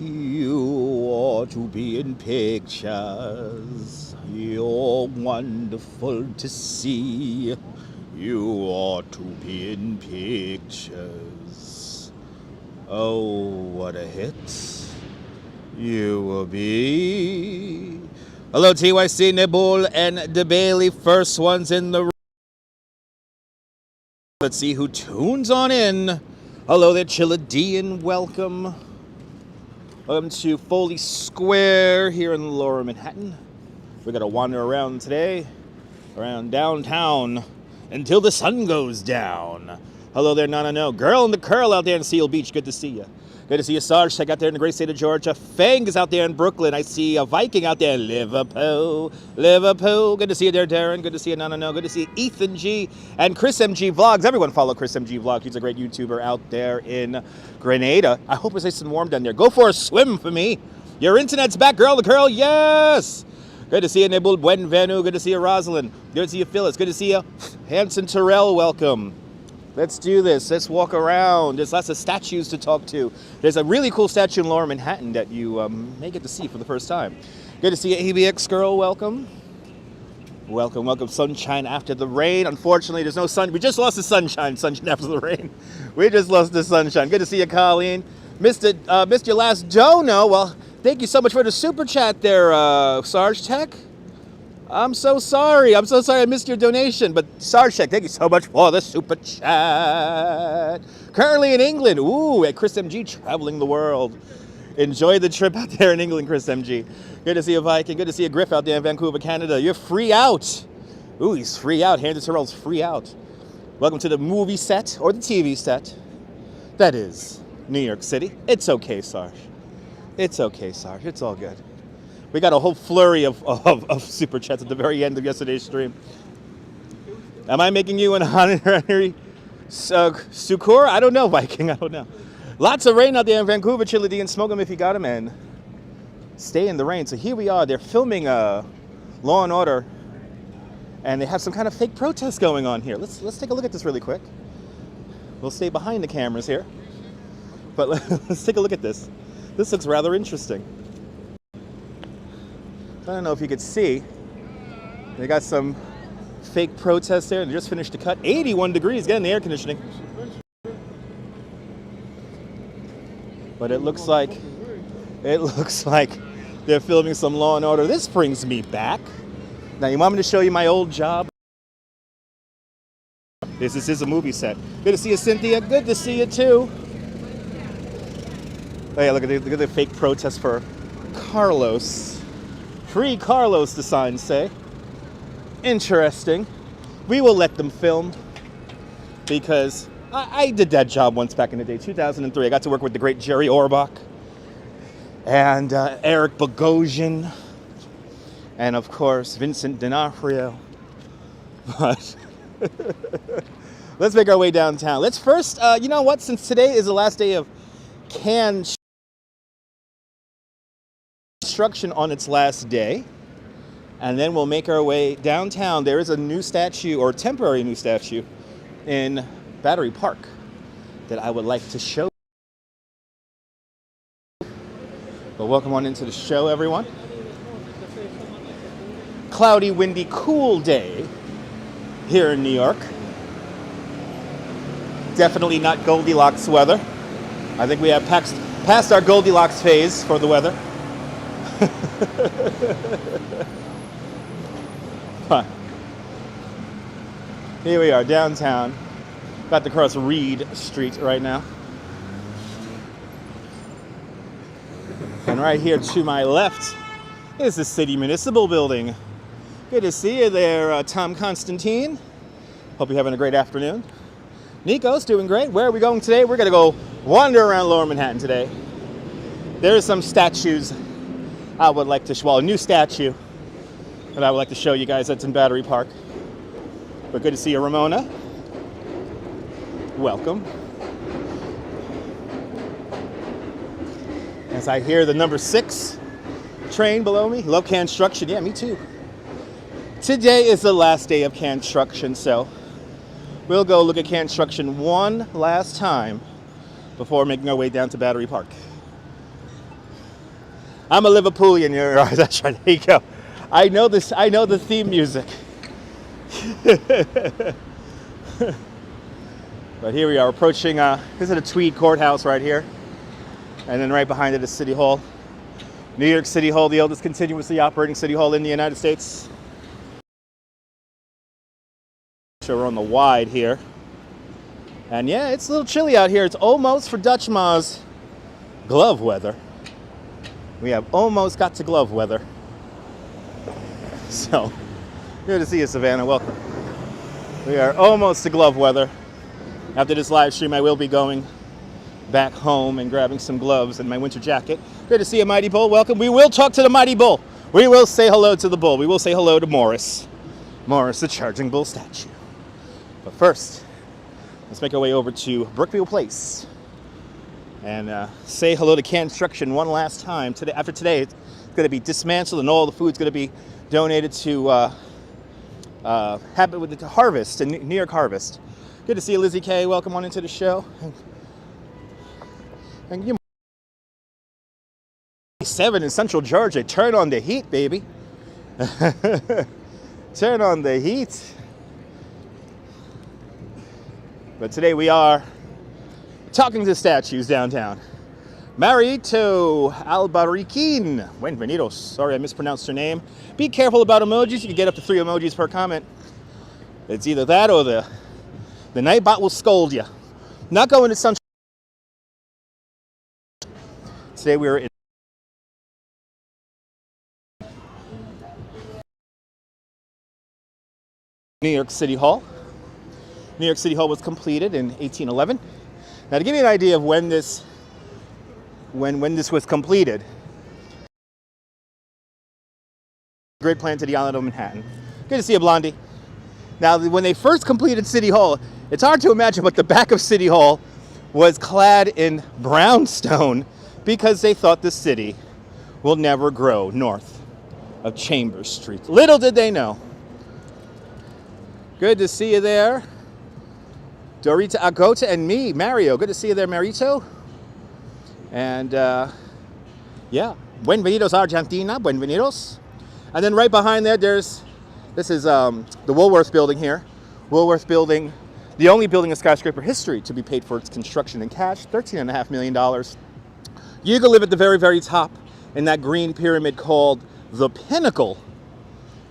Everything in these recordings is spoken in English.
You ought to be in pictures. You're wonderful to see. You ought to be in pictures. Oh, what a hit you will be. Hello, TYC, Nibble, and DeBailey. First ones in the room. Let's see who tunes on in. Hello there, Chilladian. Welcome. Welcome to Foley Square here in Lower Manhattan. We're going to wander around today, around downtown, until the sun goes down. Hello there, No. Girl in the curl out there in Seal Beach. Good to see you. Good to see you, Sarge. Check out there in the great state of Georgia. Fang is out there in Brooklyn. I see a Viking out there in Liverpool. Good to see you there, Darren. Good to see you, No. Good to see Ethan G and Chris MG Vlogs. Everyone follow Chris MG Vlog. He's a great YouTuber out there in Grenada. I hope it's nice and warm down there. Go for a swim for me. Your internet's back, girl in the curl. Yes. Good to see you, Nibble. Buenvenu. Good to see you, Rosalind. Good to see you, Phyllis. Good to see you, Hanson Terrell. Welcome. Let's do this. Let's walk around. There's lots of statues to talk to. There's a really cool statue in Lower Manhattan that you may get to see for the first time. Good to see you, ABX girl. Welcome. Welcome, welcome. Sunshine after the rain. Unfortunately, there's no sun. We just lost the sunshine. Sunshine after the rain. We just lost the sunshine. Good to see you, Colleen. Missed your last dono. Well, thank you so much for the super chat there, Sarge Tech. I'm so sorry. I'm so sorry I missed your donation. But Sarge Tech, thank you so much for the super chat. Currently in England. Ooh, at Chris MG traveling the world. Enjoy the trip out there in England, Chris MG. Good to see you, Viking. Good to see you, Griff, out there in Vancouver, Canada. You're free out. Ooh, he's free out. Handy Terrell's free out. Welcome to the movie set, or the TV set. That is New York City. It's okay, Sarge. It's okay, Sarge. It's all good. We got a whole flurry of super chats at the very end of yesterday's stream. Am I making you an honorary succour? I don't know, Viking. I don't know. Lots of rain out there in Vancouver, Chillady, and smoke them if you got them in. Stay in the rain. So here we are. They're filming Law and Order, and they have some kind of fake protest going on here. Let's take a look at this really quick. We'll stay behind the cameras here, but let's take a look at this. This looks rather interesting. I don't know if you could see. They got some fake protests there. They just finished the cut. 81 degrees, getting the air conditioning. But it looks like they're filming some Law and Order. This brings me back. Now, you want me to show you my old job? This is a movie set. Good to see you, Cynthia. Good to see you, too. Oh, yeah, look at the fake protest for Carlos. Free Carlos, the signs say. Interesting. We will let them film because I did that job once back in the day, 2003. I got to work with the great Jerry Orbach and Eric Bogosian and, of course, Vincent D'Onofrio. But let's make our way downtown. Let's first, you know what? Since today is the last day of Canstruction on its last day, and then we'll make our way downtown. There is a new statue, or temporary new statue, in Battery Park that I would like to show. But welcome on into the show, everyone. Cloudy, windy, cool day here in New York. Definitely not Goldilocks weather. I think we have passed our Goldilocks phase for the weather. Fine. Here we are, downtown. About to cross Reed Street right now. And right here to my left is the City Municipal Building. Good to see you there, Tom Constantine. Hope you're having a great afternoon. Nico's doing great. Where are we going today? We're going to go wander around Lower Manhattan today. There are some statues I would like to show. Well, a new statue that I would like to show you guys that's in Battery Park. But good to see you, Ramona. Welcome. As I hear the number 6 train below me. Love Canstruction. Yeah, me too. Today is the last day of Canstruction, so we'll go look at Canstruction one last time before making our way down to Battery Park. I'm a Liverpoolian. You're right. That's right. There you go. I know this. I know the theme music. But here we are approaching. This is a Tweed Courthouse right here, and then right behind it is City Hall. New York City Hall, the oldest continuously operating city hall in the United States. So we're on the wide here. And yeah, it's a little chilly out here. It's almost, for Dutch Ma's, glove weather. We have almost got to glove weather. So, good to see you, Savannah. Welcome. We are almost to glove weather. After this live stream, I will be going back home and grabbing some gloves and my winter jacket. Good to see you, Mighty Bull. Welcome. We will talk to the Mighty Bull. We will say hello to the bull. We will say hello to Morris. Morris, the charging bull statue. But first, let's make our way over to Brookfield Place and say hello to Canstruction one last time. Today, after today, it's going to be dismantled and all the food's going to be donated to Harvest, and New York Harvest. Good to see you, Lizzie K. Welcome on into the show. And you 7 in Central Georgia. Turn on the heat, baby. Turn on the heat. But today we are talking to statues downtown. Marito Albariquin. Buenvenidos. Sorry, I mispronounced your name. Be careful about emojis. You can get up to 3 emojis per comment. It's either that or the Nightbot will scold you. Not going to Central. Today we were in New York City Hall. New York City Hall was completed in 1811. Now, to give you an idea of when this was completed, grid plan to the island of Manhattan. Good to see you, Blondie. Now, when they first completed City Hall, it's hard to imagine, but the back of City Hall was clad in brownstone because they thought the city will never grow north of Chambers Street. Little did they know. Good to see you there. Dorita Agota and me, Mario. Good to see you there, Marito. And yeah, buenvenidos Argentina, buenvenidos. And then right behind there, this is the Woolworth building here. Woolworth building, the only building in skyscraper history to be paid for its construction in cash, $13.5 million. You can live at the very, very top in that green pyramid called the Pinnacle.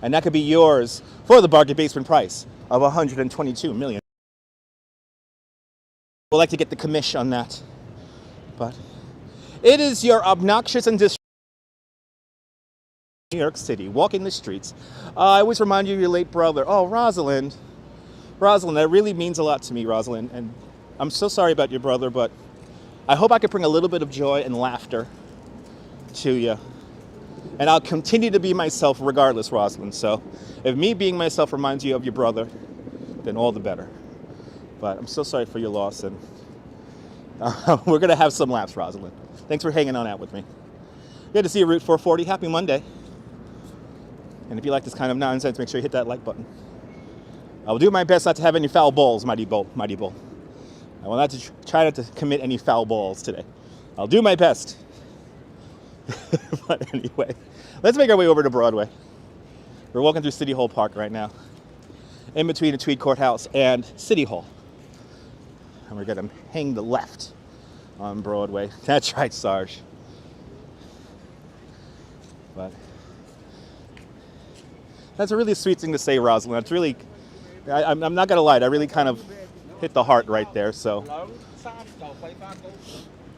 And that could be yours for the bargain basement price of $122 million. We'd like to get the commish on that. But it is your obnoxious and disrespectful New York City, walking the streets. I always remind you of your late brother. Oh, Rosalind. Rosalind, that really means a lot to me, Rosalind. And I'm so sorry about your brother, but I hope I can bring a little bit of joy and laughter to you. And I'll continue to be myself regardless, Rosalind. So if me being myself reminds you of your brother, then all the better. But I'm so sorry for your loss, and we're going to have some laughs, Rosalind. Thanks for hanging on out with me. Good to see you, Route 440. Happy Monday. And if you like this kind of nonsense, make sure you hit that like button. I will do my best not to have any foul balls, Mighty Bull. Mighty Bull. I will not try not to commit any foul balls today. I'll do my best. But anyway, let's make our way over to Broadway. We're walking through City Hall Park right now, in between the Tweed Courthouse and City Hall. And we're going to hang the left on Broadway. That's right, Sarge. But that's a really sweet thing to say, Rosalind. It's really, I'm not going to lie, I really kind of hit the heart right there. So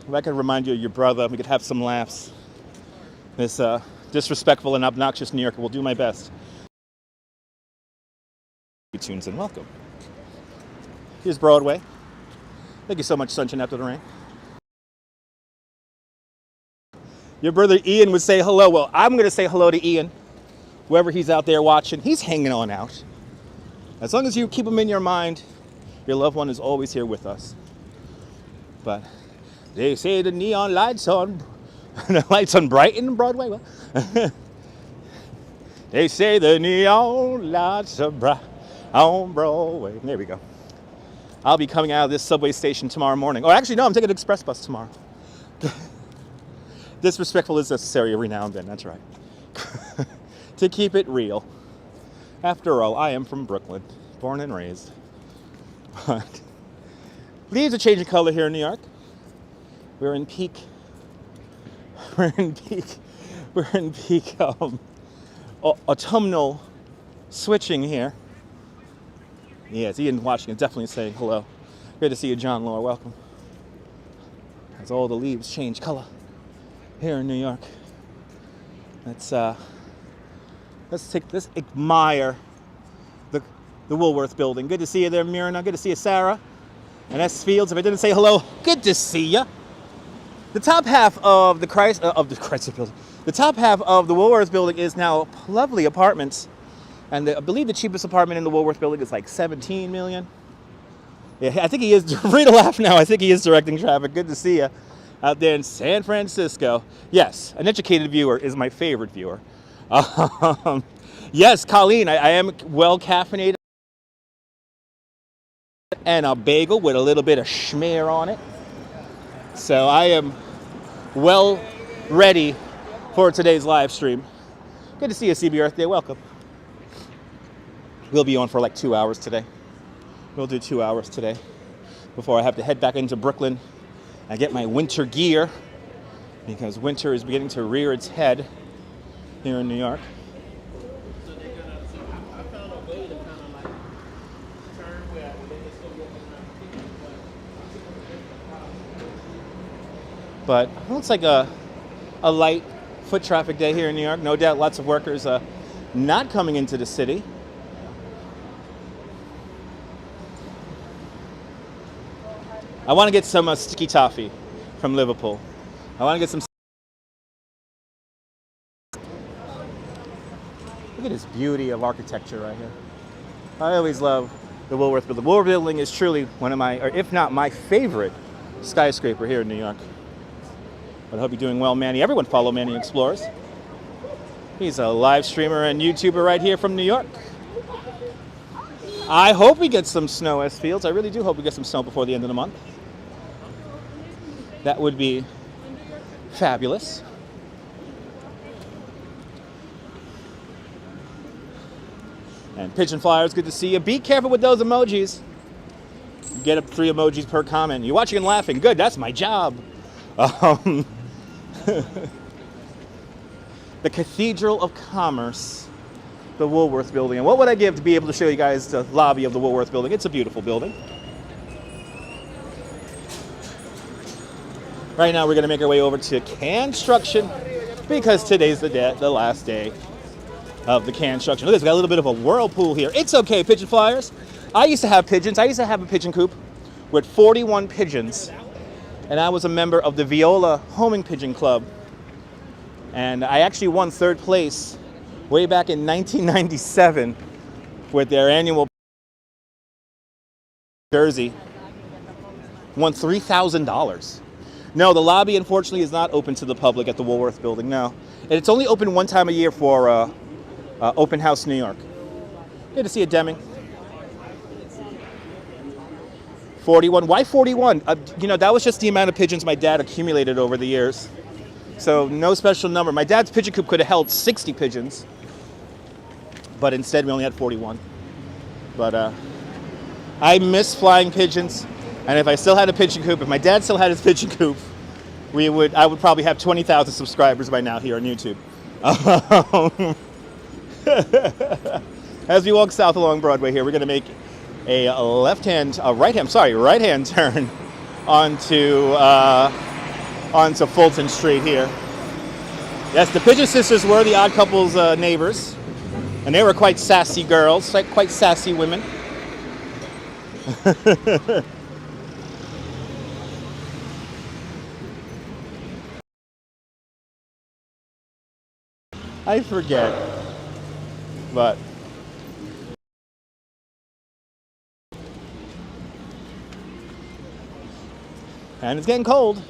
if I could remind you of your brother, we could have some laughs. This disrespectful and obnoxious New Yorker will do my best. Tunes in. Welcome. Here's Broadway. Thank you so much, Sunshine After the Rain. Your brother Ian would say hello. Well, I'm going to say hello to Ian. Whoever he's out there watching, he's hanging on out. As long as you keep him in your mind, your loved one is always here with us. But they say the neon lights on, the lights on Brighton, Broadway. Well, they say the neon lights are bright on Broadway. There we go. I'll be coming out of this subway station tomorrow morning. Oh, actually, no, I'm taking an express bus tomorrow. Disrespectful is necessary every now and then, that's right. To keep it real. After all, I am from Brooklyn, born and raised. But leaves are changing color here in New York. We're in peak autumnal switching here. Yes, Ian watching and definitely saying hello. Good to see you, John Law. Welcome. As all the leaves change color here in New York. Let's admire the Woolworth building. Good to see you there, Myrna. Good to see you, Sarah. And S. Fields. If I didn't say hello, good to see you. The top half of the Chrysler building. The top half of the Woolworth building is now lovely apartments. And I believe the cheapest apartment in the Woolworth building is like $17 million. Yeah, I think he is, free to laugh now, I think he is directing traffic. Good to see you out there in San Francisco. Yes, an educated viewer is my favorite viewer. Yes, Colleen, I am well caffeinated. And a bagel with a little bit of schmear on it. So I am well ready for today's live stream. Good to see you, CB Earth Day. Welcome. We'll be on for like 2 hours today. We'll do 2 hours today before I have to head back into Brooklyn and get my winter gear because winter is beginning to rear its head here in New York. But it looks like a light foot traffic day here in New York. No doubt lots of workers not coming into the city. I want to get some sticky toffee from Liverpool. I want to get some. Look at this beauty of architecture right here. I always love the Woolworth building. The Woolworth building is truly one of my, or if not my favorite skyscraper here in New York. But I hope you're doing well, Manny. Everyone follow Manny Explores. He's a live streamer and YouTuber right here from New York. I hope we get some snow, S. Fields. I really do hope we get some snow before the end of the month. That would be fabulous. And Pigeon Flyers, good to see you. Be careful with those emojis. Get up 3 emojis per comment. You're watching and laughing. Good, that's my job. The Cathedral of Commerce, the Woolworth building. And what would I give to be able to show you guys the lobby of the Woolworth building? It's a beautiful building. Right now we're going to make our way over to Canstruction because today's the last day of the Canstruction. Look, it's got a little bit of a whirlpool here. It's okay, Pigeon Flyers. I used to have pigeons. I used to have a pigeon coop with 41 pigeons. And I was a member of the Viola Homing Pigeon Club. And I actually won 3rd place way back in 1997 with their annual jersey. Won $3,000. No, the lobby, unfortunately, is not open to the public at the Woolworth building, no. And it's only open one time a year for Open House New York. Good to see you, Deming. 41. Why 41? You know, that was just the amount of pigeons my dad accumulated over the years. So no special number. My dad's pigeon coop could have held 60 pigeons, but instead we only had 41. But I miss flying pigeons. And if I still had a pigeon coop, if my dad still had his pigeon coop, I would probably have 20,000 subscribers by now here on YouTube. As we walk south along Broadway here, we're going to make a right hand turn onto Fulton Street here. Yes, the Pigeon Sisters were the Odd Couple's neighbors, and they were quite sassy girls, quite sassy women. I forget, but and it's getting cold.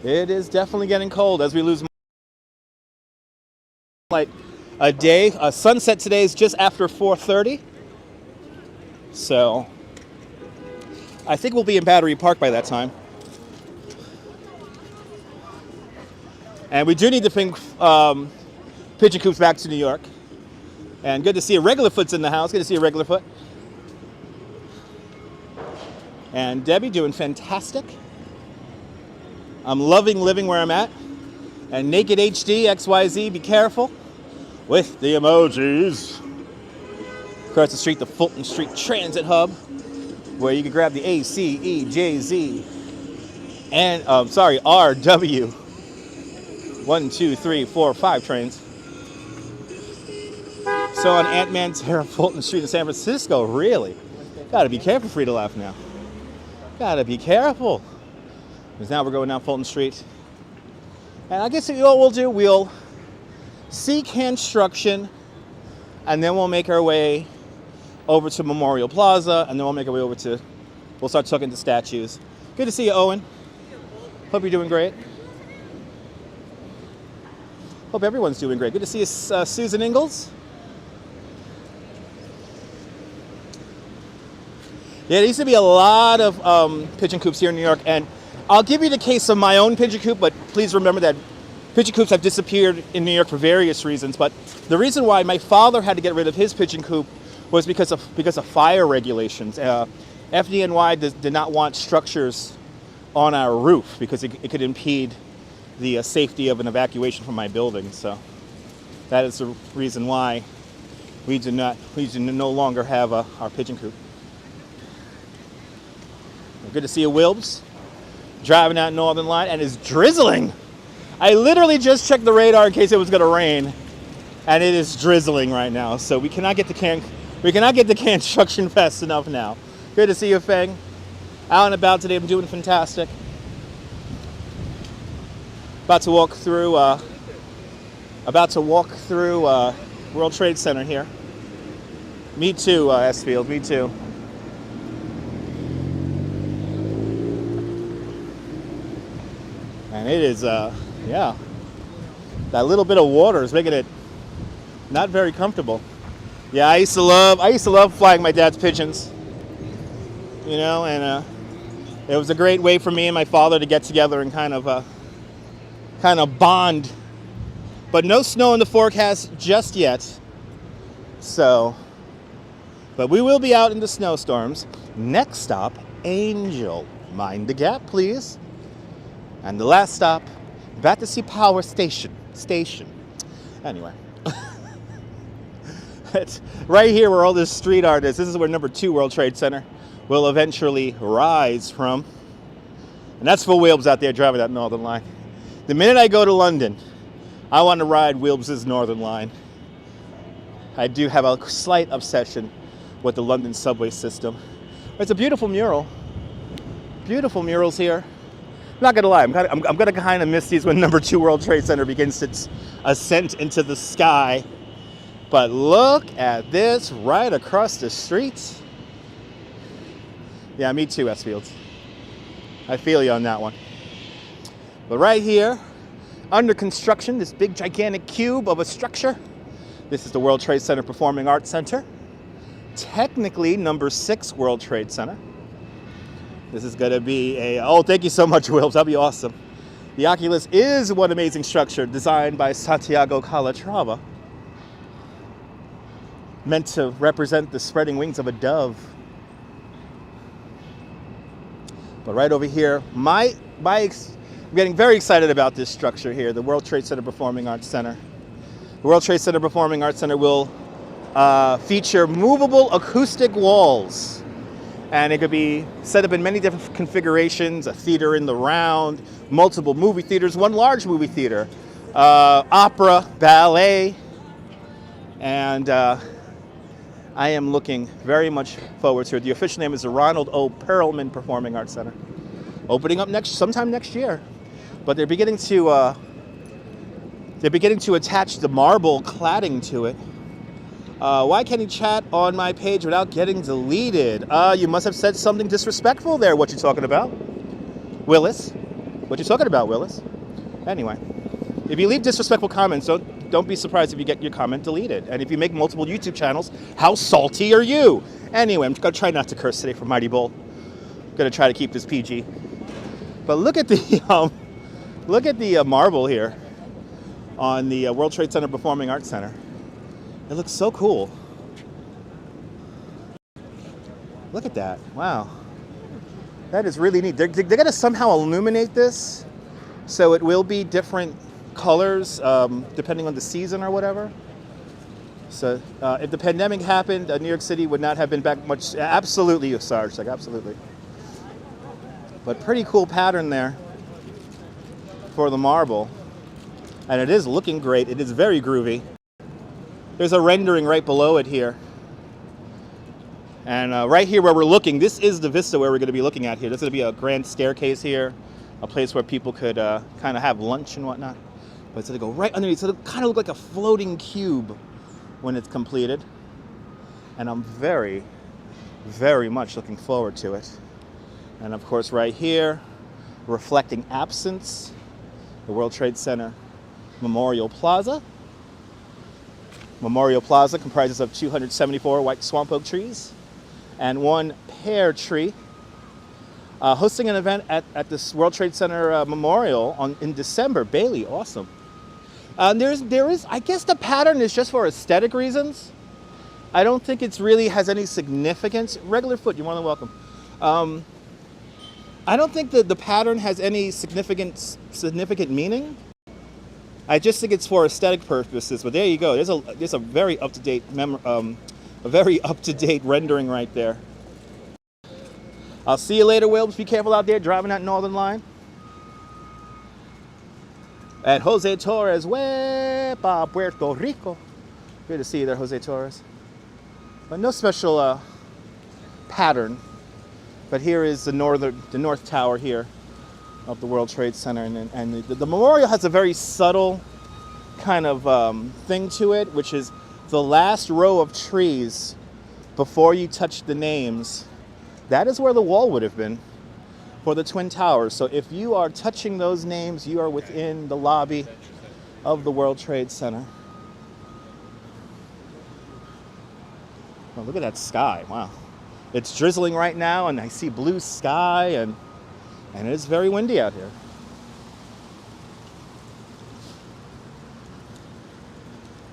It is definitely getting cold as we lose like a day. Sunset today is just after 4:30, so I think we'll be in Battery Park by that time. And we do need to bring pigeon coops back to New York. And good to see a regular foot's in the house. Good to see a regular foot. And Debbie doing fantastic. I'm loving living where I'm at. And Naked HD, XYZ, be careful with the emojis. Across the street, the Fulton Street Transit Hub, where you can grab the A, C, E, J, Z, and, RW. 1, 2, 3, 4, 5 trains. So on Ant-Man Terra Fulton Street in San Francisco, really? Gotta be careful, Free to Laugh now. Gotta be careful. Because now we're going down Fulton Street. And I guess what we'll do, we'll see Canstruction, and then we'll make our way over to Memorial Plaza, and then we'll make our way over to, we'll start talking to statues. Good to see you, Owen. Hope you're doing great. Hope everyone's doing great. Good to see you, Susan Ingalls. Yeah, there used to be a lot of pigeon coops here in New York, and I'll give you the case of my own pigeon coop, but please remember that pigeon coops have disappeared in New York for various reasons. But the reason why my father had to get rid of his pigeon coop was because of fire regulations. FDNY did not want structures on our roof because it could impede the safety of an evacuation from my building. So that is the reason why we do no longer have our pigeon coop. Good to see you, Wilbs. Driving that Northern Line, and it's drizzling. I literally just checked the radar in case it was going to rain, and it is drizzling right now. So we cannot get the Canstruction fast enough now. Good to see you, Feng. Out and about today, I'm doing fantastic. About to walk through World Trade Center here. Me too, Esfield. Me too. And it is, yeah, that little bit of water is making it not very comfortable. Yeah, I used to love flying my dad's pigeons, you know, and it was a great way for me and my father to get together and kind of bond. But no snow in the forecast just yet. So, but we will be out in the snowstorms. Next stop, Angel. Mind the gap, please. And the last stop, Battersea Power Station. Anyway. It's right here where all this street art is. This is where number 2 World Trade Center will eventually rise from. And that's for Wilbs out there driving that Northern Line. The minute I go to London, I want to ride Wilbs' Northern Line. I do have a slight obsession with the London subway system. It's a beautiful mural. Beautiful murals here. I'm not gonna lie, I'm gonna kind of miss these when number 2 World Trade Center begins its ascent into the sky. But look at this right across the street. Yeah, me too, Esfield. I feel you on that one. But right here, under construction, this big gigantic cube of a structure. This is the World Trade Center Performing Arts Center. Technically, number 6 World Trade Center. This is going to be oh, thank you so much, Wilbs. That'll be awesome. The Oculus is one amazing structure designed by Santiago Calatrava, meant to represent the spreading wings of a dove. But right over here, I'm getting very excited about this structure here, the World Trade Center Performing Arts Center. The World Trade Center Performing Arts Center will feature movable acoustic walls. And it could be set up in many different configurations, a theater in the round, multiple movie theaters, one large movie theater, opera, ballet, and I am looking very much forward to it. The official name is the Ronald O. Perelman Performing Arts Center. Opening up sometime next year. But they're beginning to attach the marble cladding to it. Why can't he chat on my page without getting deleted? You must have said something disrespectful there. What you talking about? Willis? What you talking about, Willis? Anyway, if you leave disrespectful comments, don't be surprised if you get your comment deleted. And if you make multiple YouTube channels, how salty are you? Anyway, I'm going to try not to curse today for Mighty Bull. I'm going to try to keep this PG. But look at the marble here. on the World Trade Center Performing Arts Center. It looks so cool. Look at that. Wow. That is really neat. They're going to somehow illuminate this so it will be different colors depending on the season or whatever. So if the pandemic happened, New York City would not have been back much. Absolutely, Sarge. Like, absolutely. But pretty cool pattern there for the marble. And it is looking great. It is very groovy. There's a rendering right below it here. And right here where we're looking, this is the vista where we're going to be looking at here. There's going to be a grand staircase here, a place where people could kind of have lunch and whatnot. But it's going to go right underneath. So it'll kind of look like a floating cube when it's completed. And I'm very, very much looking forward to it. And of course right here, reflecting absence, the World Trade Center Memorial Plaza. Memorial Plaza comprises of 274 white swamp oak trees and one pear tree. Hosting an event at this World Trade Center Memorial in December. Bailey, awesome. There is, I guess the pattern is just for aesthetic reasons. I don't think it's really has any significance. Regular foot, you're more than welcome. I don't think that the pattern has any significant meaning. I just think it's for aesthetic purposes. But there you go. There's a very up-to-date rendering right there. I'll see you later, Will. Just be careful out there driving that Northern Line. At Jose Torres, Huepa, Puerto Rico. Good to see you there, Jose Torres. But no special pattern. But here is the North Tower here of the World Trade Center. And the memorial has a very subtle kind of thing to it, which is the last row of trees before you touch the names. That is where the wall would have been for the Twin Towers. So if you are touching those names, you are within the lobby of the World Trade Center. Well, look at that sky. Wow. It's drizzling right now, and I see blue sky, and it is very windy out here.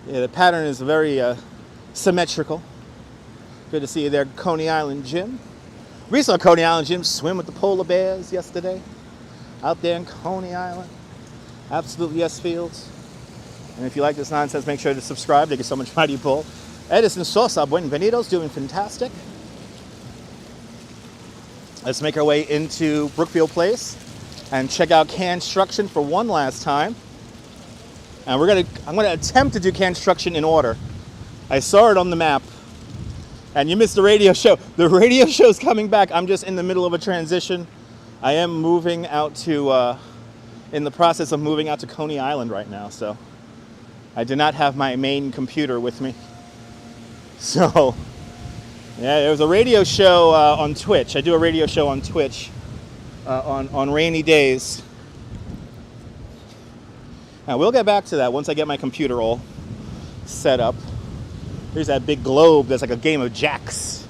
Yeah, the pattern is very symmetrical. Good to see you there, Coney Island Gym. We saw Coney Island Gym swim with the polar bears yesterday out there in Coney Island. Absolutely yes, Fields. And if you like this nonsense, make sure to subscribe. Thank you so much, Mighty Bull. Edison Sosa, buenvenidos, doing fantastic. Let's make our way into Brookfield Place and check out Canstruction for one last time. And I'm gonna attempt to do Canstruction in order. I saw it on the map. And you missed the radio show. The radio show's coming back. I'm just in the middle of a transition. I am moving out to, in the process of moving out to Coney Island right now. So I do not have my main computer with me. So yeah, there was a radio show on Twitch. I do a radio show on Twitch on rainy days. Now we'll get back to that once I get my computer all set up. Here's that big globe that's like a game of jacks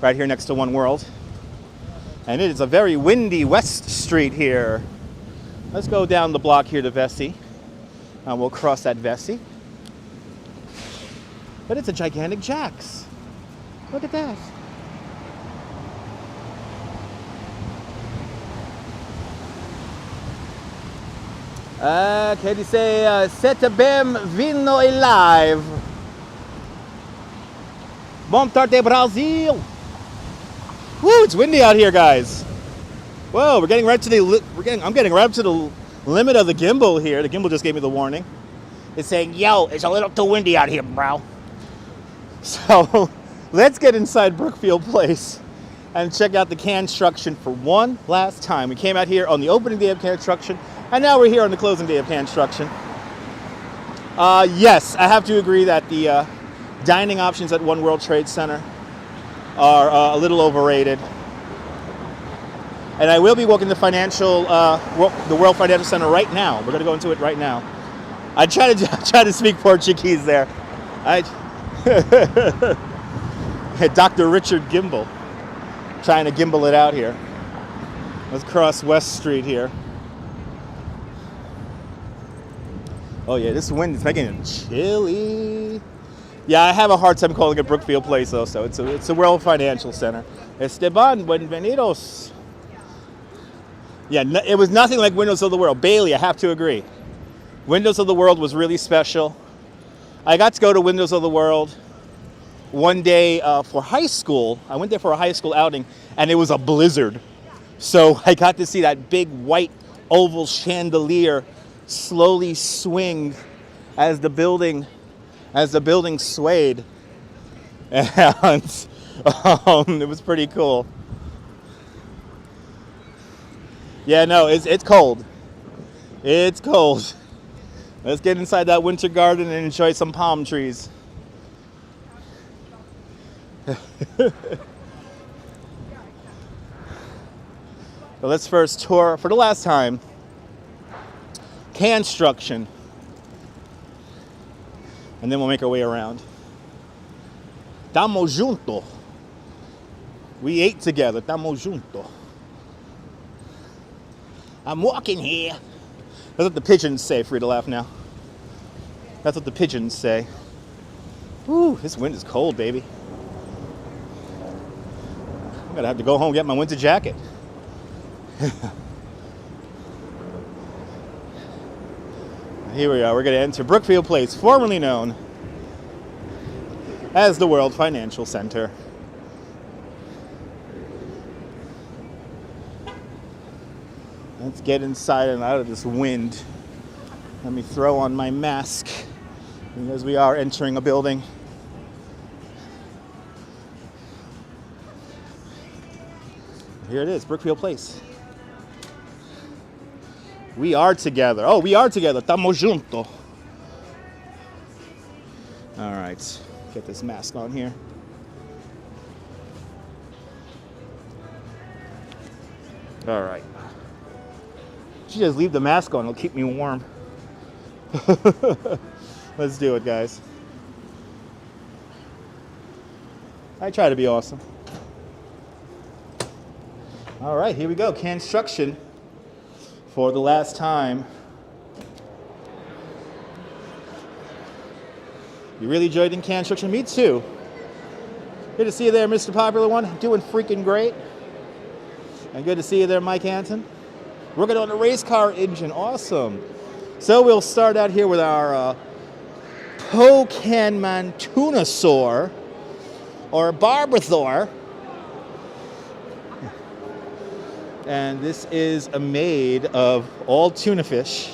right here next to One World. And it is a very windy West Street here. Let's go down the block here to Vesey. And we'll cross that Vesey. But it's a gigantic Jack's. Look at that. Que dice, sete bem vino e live. Bom tarde, Brazil. Woo, it's windy out here, guys. Whoa, I'm getting right up to the limit of the gimbal here. The gimbal just gave me the warning. It's saying, yo, it's a little too windy out here, bro. So let's get inside Brookfield Place and check out the Canstruction for one last time. We came out here on the opening day of Canstruction, and now we're here on the closing day of Canstruction. Yes, I have to agree that the dining options at One World Trade Center are a little overrated. And I will be walking the World Financial Center right now. We're going to go into it right now. I try to speak Portuguese there. Dr. Richard Gimble, trying to gimble it out here. Let's cross West Street here. Oh yeah, this wind is making it chilly. Yeah, I have a hard time calling it Brookfield Place though, so it's a World Financial Center. Esteban, bienvenidos. Yeah, it was nothing like Windows of the World. Bailey, I have to agree. Windows of the World was really special. I got to go to Windows of the World one day for high school. I went there for a high school outing, and it was a blizzard. So I got to see that big white oval chandelier slowly swing as the building swayed, and it was pretty cool. Yeah, no, it's cold. It's cold. Let's get inside that winter garden and enjoy some palm trees. So let's first tour, for the last time, Canstruction. And then we'll make our way around. Tamo junto. We ate together. Tamo junto. I'm walking here. That's what the pigeons say. Free to laugh now. That's what the pigeons say. Whew, this wind is cold, baby. I'm gonna have to go home and get my winter jacket. Here we are. We're gonna enter Brookfield Place, formerly known as the World Financial Center. Let's get inside and out of this wind. Let me throw on my mask because we are entering a building. Here it is, Brookfield Place. We are together. Oh, we are together. Tamo junto. All right, get this mask on here. All right. Should just leave the mask on. It'll keep me warm. Let's do it, guys. I try to be awesome. All right, here we go. Canstruction for the last time. You really enjoyed in Canstruction? Me too. Good to see you there, Mr. Popular One. Doing freaking great. And good to see you there, Mike Anton. Working on the race car engine. Awesome. So we'll start out here with our Pocanman Tunosaur, or Barbathor. And this is made of all tuna fish.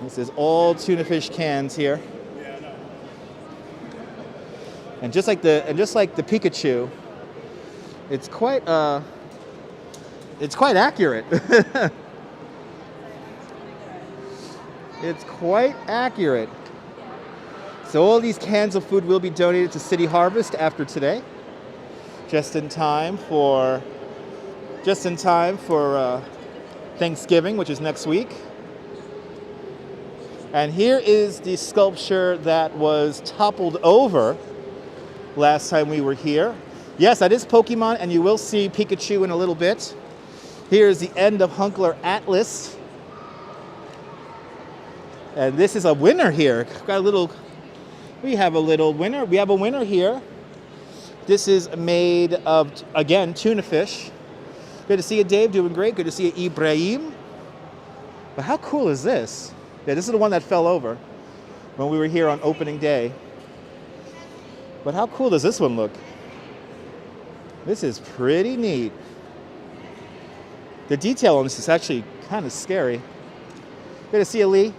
This is all tuna fish cans here. And just like the Pikachu, it's quite accurate. It's quite accurate. So all these cans of food will be donated to City Harvest after today. Just in time for Thanksgiving, which is next week. And here is the sculpture that was toppled over last time we were here. Yes, that is Pokemon, and you will see Pikachu in a little bit. Here's the end of Hunkler Atlas. And this is a winner here. We have a winner here. This is made of, again, tuna fish. Good to see you, Dave. Doing great. Good to see you, Ibrahim. But how cool is this? Yeah, this is the one that fell over when we were here on opening day. But how cool does this one look? This is pretty neat. The detail on this is actually kind of scary. Good to see you, Lee.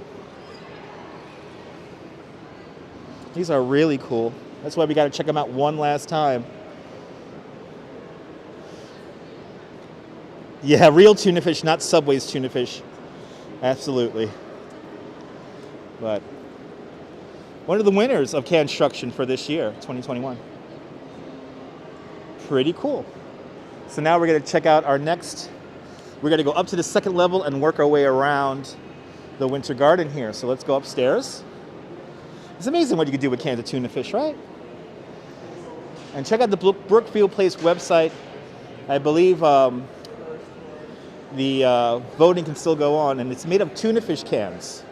These are really cool. That's why we got to check them out one last time. Yeah, real tuna fish, not Subway's tuna fish. Absolutely. But one of the winners of Canstruction for this year, 2021. Pretty cool. So now we're going to check out our next. We're going to go up to the second level and work our way around the winter garden here. So let's go upstairs. It's amazing what you can do with cans of tuna fish, right? And check out the Brookfield Place website. I believe the voting can still go on, and it's made of tuna fish cans.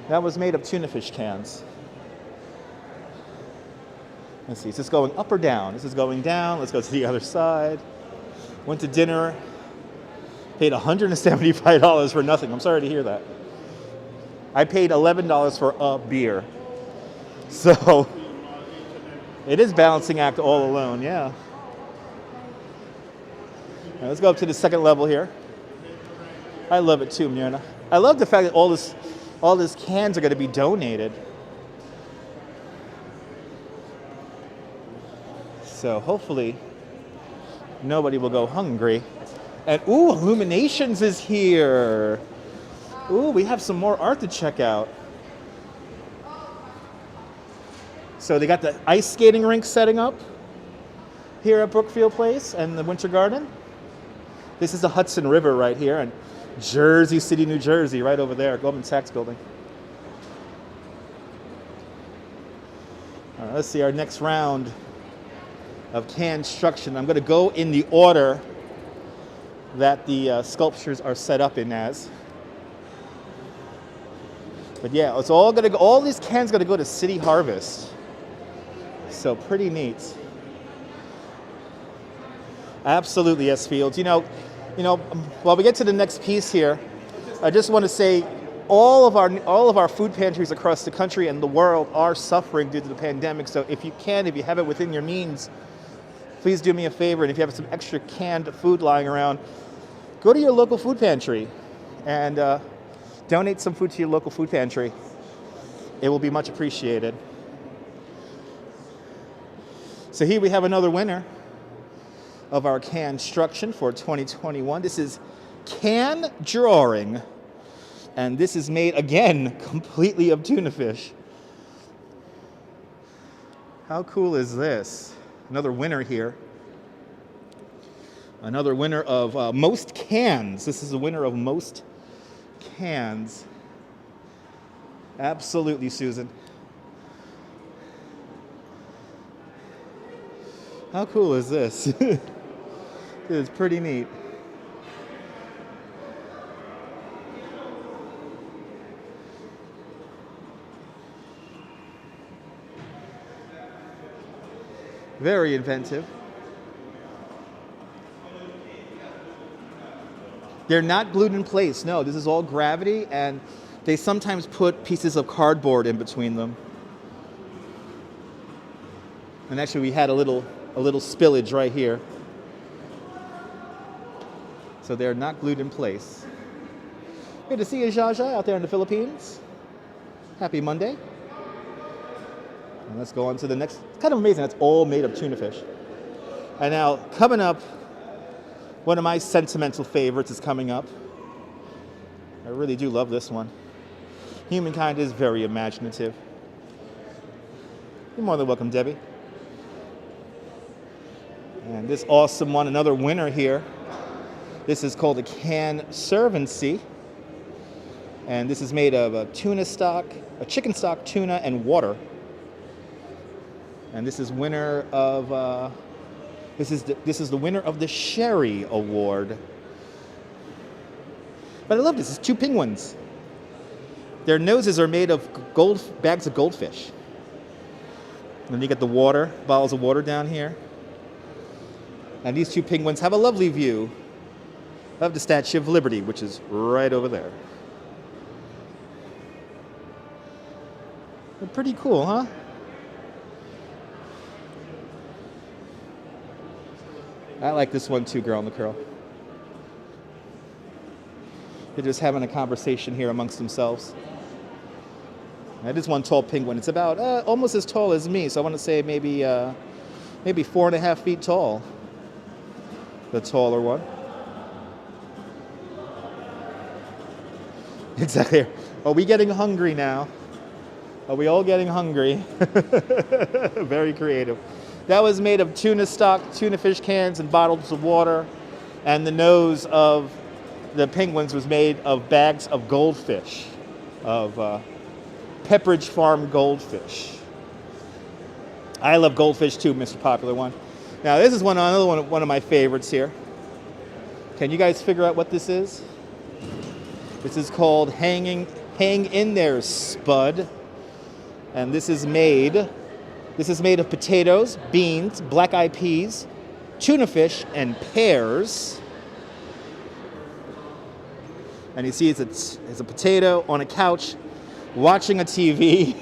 That was made of tuna fish cans. Let's see, is this going up or down? This is going down. Let's go to the other side. Went to dinner, paid $175 for nothing. I'm sorry to hear that. I paid $11 for a beer. So it is balancing act all alone, yeah. Now let's go up to the second level here. I love it too, Myrna. I love the fact that all these cans are going to be donated. So hopefully nobody will go hungry. And ooh, Illuminations is here. Ooh, we have some more art to check out. So they got the ice skating rink setting up here at Brookfield Place and the Winter Garden. This is the Hudson River right here, and Jersey City, New Jersey, right over there, Goldman Sachs building. All right, let's see our next round of Canstruction. I'm going to go in the order that the sculptures are set up in as. But yeah, it's all going to go. All these cans going to go to City Harvest. So pretty neat. Absolutely, yes, Fields. You know, while we get to the next piece here, I just want to say all of our food pantries across the country and the world are suffering due to the pandemic. So if you have it within your means, please do me a favor. And if you have some extra canned food lying around, go to your local food pantry and donate some food to your local food pantry. It will be much appreciated. So here we have another winner of our Canstruction for 2021. This is Can Drawing. And this is made, again, completely of tuna fish. How cool is this? Another winner here. Another winner of most cans. This is a winner of most cans. Absolutely, Susan. How cool is this? It is pretty neat. Very inventive. They're not glued in place. No, this is all gravity, and they sometimes put pieces of cardboard in between them. And actually, we had a little spillage right here. So they're not glued in place. Good to see you, Jaja, out there in the Philippines. Happy Monday. And let's go on to the next. It's kind of amazing. That's all made of tuna fish. And now, coming up, one of my sentimental favorites is coming up. I really do love this one. Humankind is very imaginative. You're more than welcome, Debbie. And this awesome one, another winner here. This is called a Canservancy. And this is made of a tuna stock, a chicken stock, tuna, and water. And this is winner of this is the winner of the Sherry Award. But I love this. It's two penguins. Their noses are made of bags of goldfish. And then you get the water, bottles of water down here. And these two penguins have a lovely view of the Statue of Liberty, which is right over there. They're pretty cool, huh? I like this one too, Girl in the Curl. They're just having a conversation here amongst themselves. That is one tall penguin. It's about almost as tall as me, so I want to say maybe 4.5 feet tall. The taller one. Exactly. Are we getting hungry now? Are we all getting hungry? Very creative. That was made of tuna stock, tuna fish cans, and bottles of water. And the nose of the penguins was made of bags of goldfish, of Pepperidge Farm goldfish. I love goldfish too, Mr. Popular One. Now this is another one of my favorites here. Can you guys figure out what this is? This is called Hang in There, Spud. And this is made of potatoes, beans, black-eyed peas, tuna fish, and pears. And you see it's a potato on a couch watching a TV.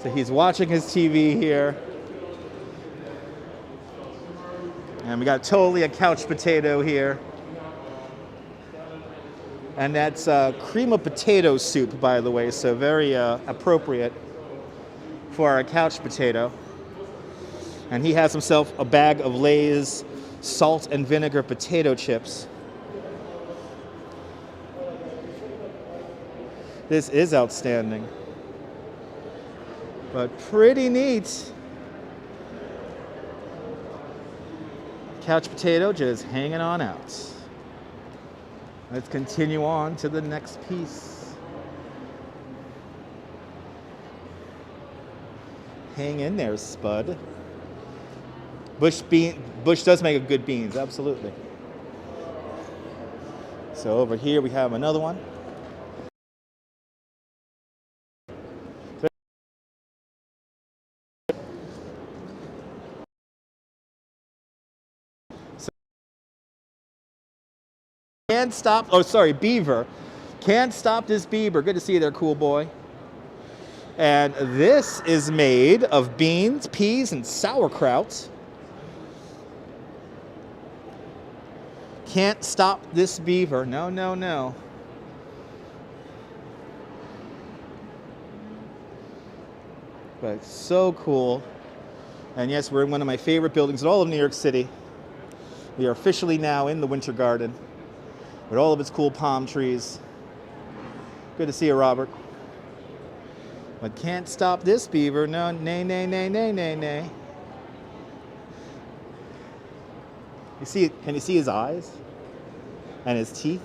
So he's watching his TV here. And we got totally a couch potato here. And that's cream of potato soup, by the way, so very appropriate for our couch potato. And he has himself a bag of Lay's salt and vinegar potato chips. This is outstanding, but pretty neat. Couch potato just hanging on out. Let's continue on to the next piece. Hang in there, Spud. Bush does make a good beans, absolutely. So over here we have another one. Can't stop, oh sorry, beaver. Can't stop this beaver. Good to see you there, cool boy. And this is made of beans, peas, and sauerkraut. Can't stop this beaver. No, no, no. But it's so cool. And yes, we're in one of my favorite buildings in all of New York City. We are officially now in the Winter Garden with all of its cool palm trees. Good to see you, Robert. But can't stop this beaver. No, nay, nay, nay, nay, nay, nay. You see it? Can you see his eyes? And his teeth?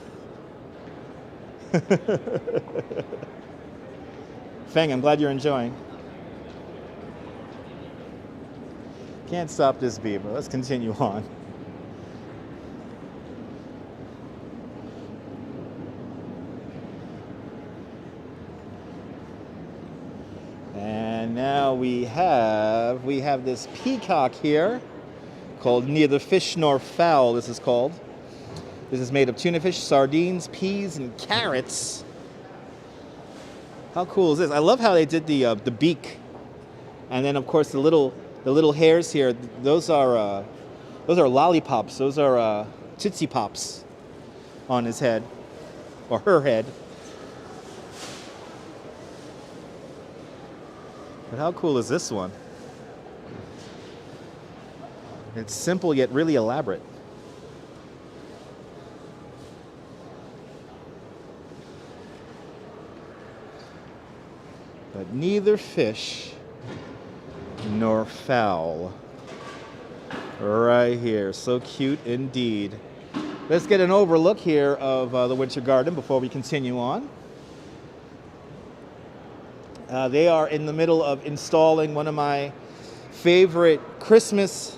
Feng, I'm glad you're enjoying. Can't stop this beaver. Let's continue on. And now we have this peacock here called Neither Fish Nor Fowl, this is called. This is made of tuna fish, sardines, peas, and carrots. How cool is this? I love how they did the beak. And then of course the little hairs here, those are lollipops. Those are Tootsie Pops on his head, or her head. But how cool is this one? It's simple yet really elaborate. But neither fish nor fowl. Right here. So cute indeed. Let's get an overlook here of the Winter Garden before we continue on. They are in the middle of installing one of my favorite Christmas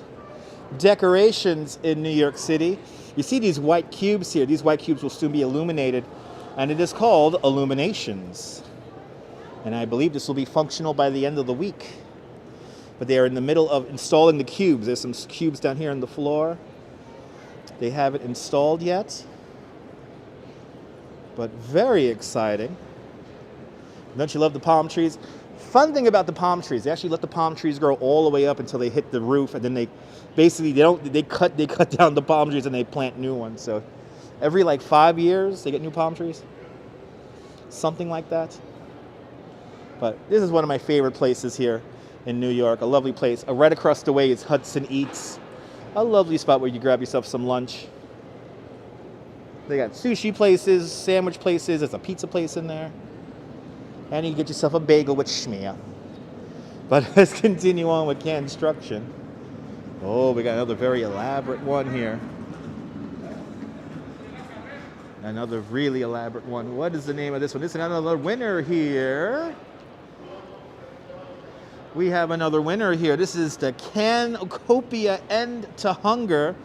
decorations in New York City. You see these white cubes here. These white cubes will soon be illuminated, and it is called Illuminations. And I believe this will be functional by the end of the week. But they are in the middle of installing the cubes. There's some cubes down here on the floor. They haven't installed yet, but very exciting. Don't you love the palm trees? Fun thing about the palm trees, they actually let the palm trees grow all the way up until they hit the roof, and then they cut down the palm trees and they plant new ones. So every like 5 years they get new palm trees, something like that. But this is one of my favorite places here in New York. A lovely place. Right across the way is Hudson Eats, a lovely spot where you grab yourself some lunch. They got sushi places, sandwich places. There's a pizza place in there. And you can get yourself a bagel with schmear. But let's continue on with Canstruction. Oh, we got another very elaborate one here. Another really elaborate one. What is the name of this one? This is another winner here. We have another winner here. This is the Cancopia End to Hunger.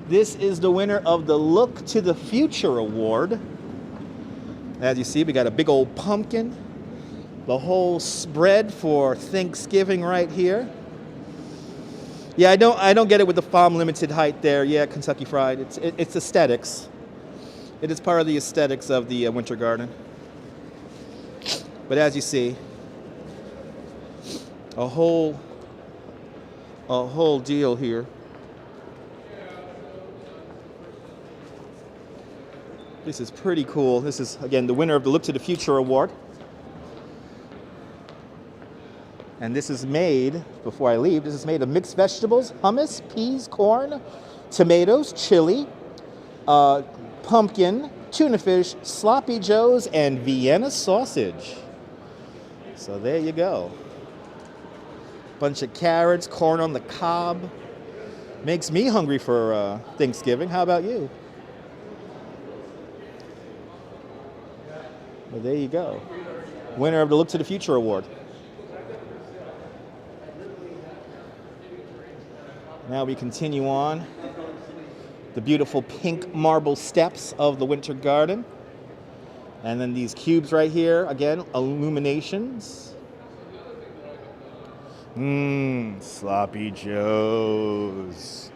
This is the winner of the Look to the Future Award. As you see, we got a big old pumpkin. The whole spread for Thanksgiving right here. Yeah, I don't get it with the farm limited height there. Yeah, Kentucky Fried. It's aesthetics. It is part of the aesthetics of the Winter Garden. But as you see, a whole deal here. This is pretty cool. This is, again, the winner of the Look to the Future Award. And this is made, before I leave, this is made of mixed vegetables, hummus, peas, corn, tomatoes, chili, pumpkin, tuna fish, sloppy joes, and Vienna sausage. So there you go. Bunch of carrots, corn on the cob. Makes me hungry for Thanksgiving. How about you? Well, there you go. Winner of the Look to the Future Award. Now we continue on. The beautiful pink marble steps of the Winter Garden. And then these cubes right here, again, illuminations. Sloppy joes.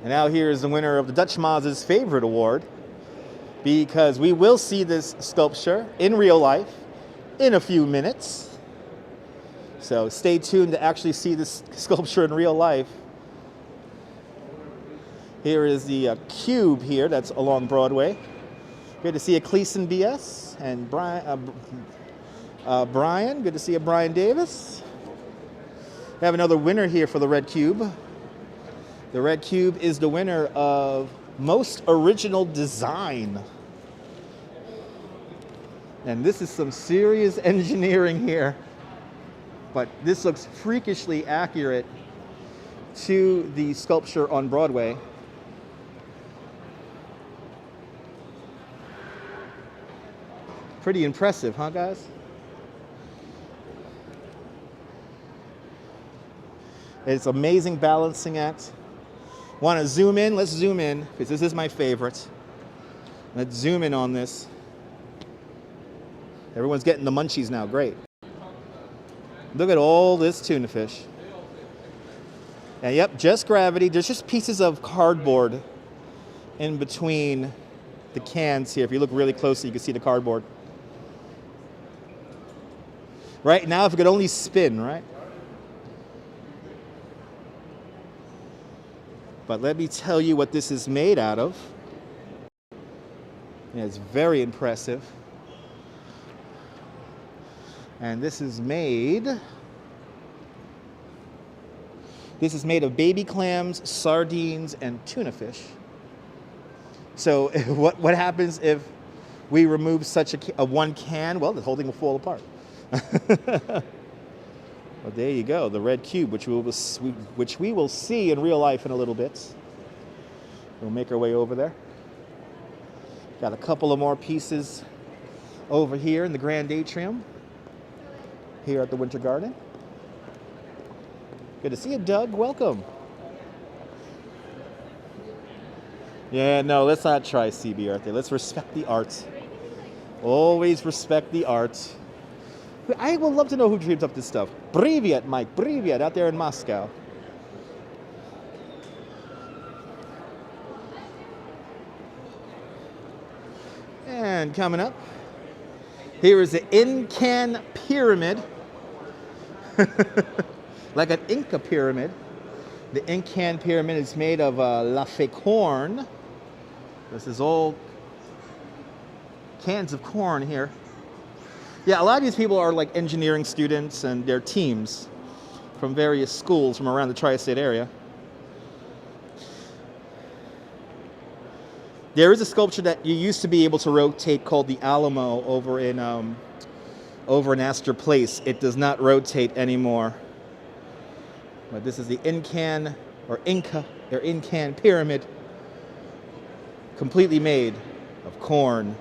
And now here is the winner of the Dutch Maz's favorite award, because we will see this sculpture in real life in a few minutes. So stay tuned to actually see this sculpture in real life. Here is the cube here that's along Broadway. Good to see a Cleason BS and Brian. Good to see a Brian Davis. We have another winner here for the red cube. The red cube is the winner of Most Original Design. And this is some serious engineering here. But this looks freakishly accurate to the sculpture on Broadway. Pretty impressive, huh, guys? It's amazing balancing act. Want to zoom in? Let's zoom in, because this is my favorite. Let's zoom in on this. Everyone's getting the munchies now. Great. Look at all this tuna fish. And yep, just gravity. There's just pieces of cardboard in between the cans here. If you look really closely, you can see the cardboard. Right now, if it could only spin, right? But let me tell you what this is made out of. Yeah, it's very impressive. And this is made of baby clams, sardines, and tuna fish. So what happens if we remove such a one can? Well, the whole thing will fall apart. Well, there you go, the red cube, which we will see in real life in a little bit. We'll make our way over there. Got a couple of more pieces over here in the Grand Atrium, here at the Winter Garden. Good to see you, Doug. Welcome. Yeah, no, let's not try CB art there. Let's respect the art. Always respect the art. I would love to know who dreams up this stuff. Privyet, Mike. Privyet, out there in Moscow. And coming up, here is the Incan Pyramid. Like an Inca pyramid. The Incan Pyramid is made of latte corn. This is all cans of corn here. Yeah, a lot of these people are like engineering students and their teams from various schools from around the tri-state area. There is a sculpture that you used to be able to rotate called the Alamo over in Astor Place. It does not rotate anymore. But this is the Incan Pyramid, completely made of corn.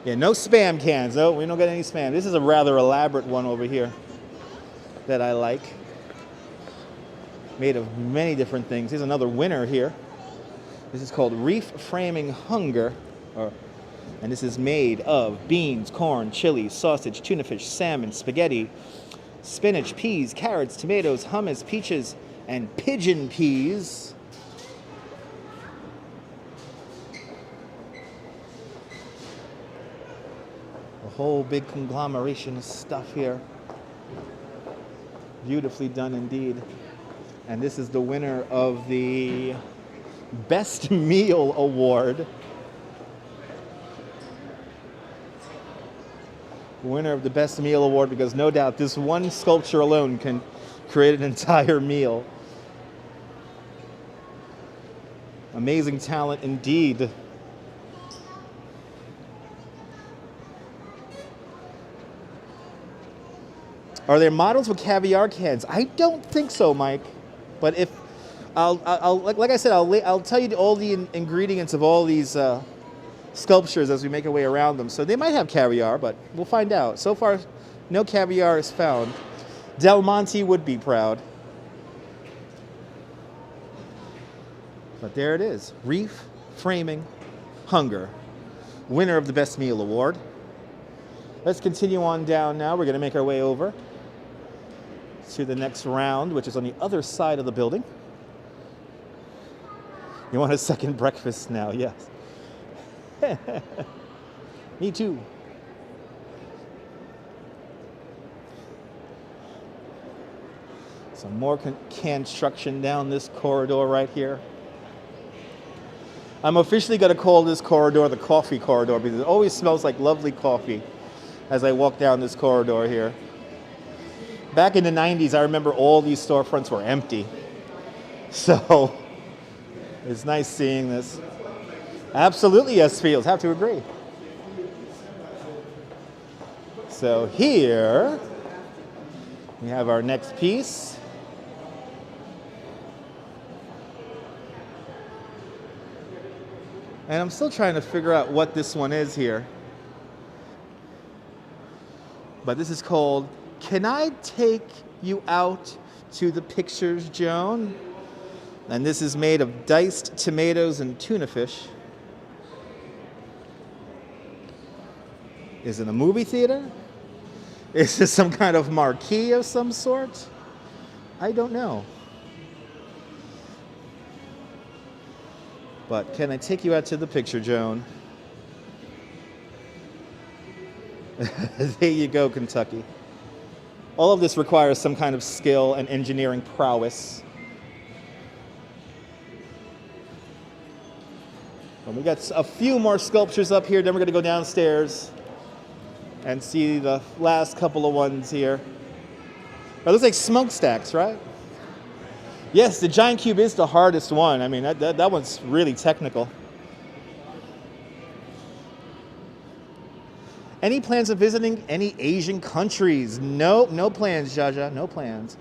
Yeah, no spam cans. No, we don't get any spam. This is a rather elaborate one over here that I like. Made of many different things. Here's another winner here. This is called Reef Framing Hunger. And this is made of beans, corn, chili, sausage, tuna fish, salmon, spaghetti, spinach, peas, carrots, tomatoes, hummus, peaches, and pigeon peas. A whole big conglomeration of stuff here. Beautifully done indeed. And this is the winner of the Best Meal Award. Winner of the Best Meal Award, because no doubt this one sculpture alone can create an entire meal. Amazing talent indeed. Are there models with caviar cans? I don't think so, Mike. But if like I said, I'll tell you all the ingredients of all these sculptures as we make our way around them. So they might have caviar, but we'll find out. So far, no caviar is found. Del Monte would be proud. But there it is. Reef Framing Hunger. Winner of the Best Meal Award. Let's continue on down now. We're going to make our way over to the next round, which is on the other side of the building. You want a second breakfast now? Yes. Me too. Some more construction down this corridor right here. I'm officially going to call this corridor the coffee corridor because it always smells like lovely coffee as I walk down this corridor here. Back in the 90s, I remember all these storefronts were empty. So it's nice seeing this. Absolutely, yes, Fields. Have to agree. So here we have our next piece. And I'm still trying to figure out what this one is here. But this is called Can I Take You Out to the Pictures, Joan? And this is made of diced tomatoes and tuna fish. Is it a movie theater? Is this some kind of marquee of some sort? I don't know. But can I take you out to the picture, Joan? There you go, Kentucky. All of this requires some kind of skill and engineering prowess. And we got a few more sculptures up here, then we're going to go downstairs and see the last couple of ones here. It looks like smokestacks, right? Yes, the giant cube is the hardest one. I mean, that one's really technical. Any plans of visiting any Asian countries? No, no plans, Jaja, no plans.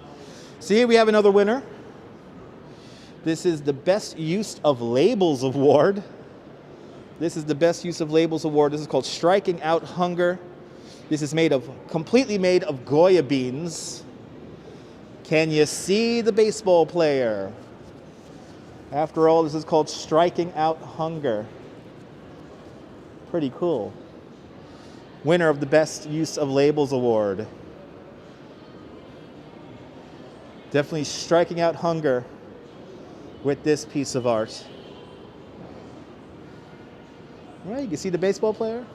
So here we have another winner. This is the Best Use of Labels Award. This is the Best Use of Labels Award. This is called Striking Out Hunger. This is completely made of Goya beans. Can you see the baseball player? After all, this is called Striking Out Hunger. Pretty cool. Winner of the Best Use of Labels Award. Definitely striking out hunger with this piece of art. All right, you can see the baseball player.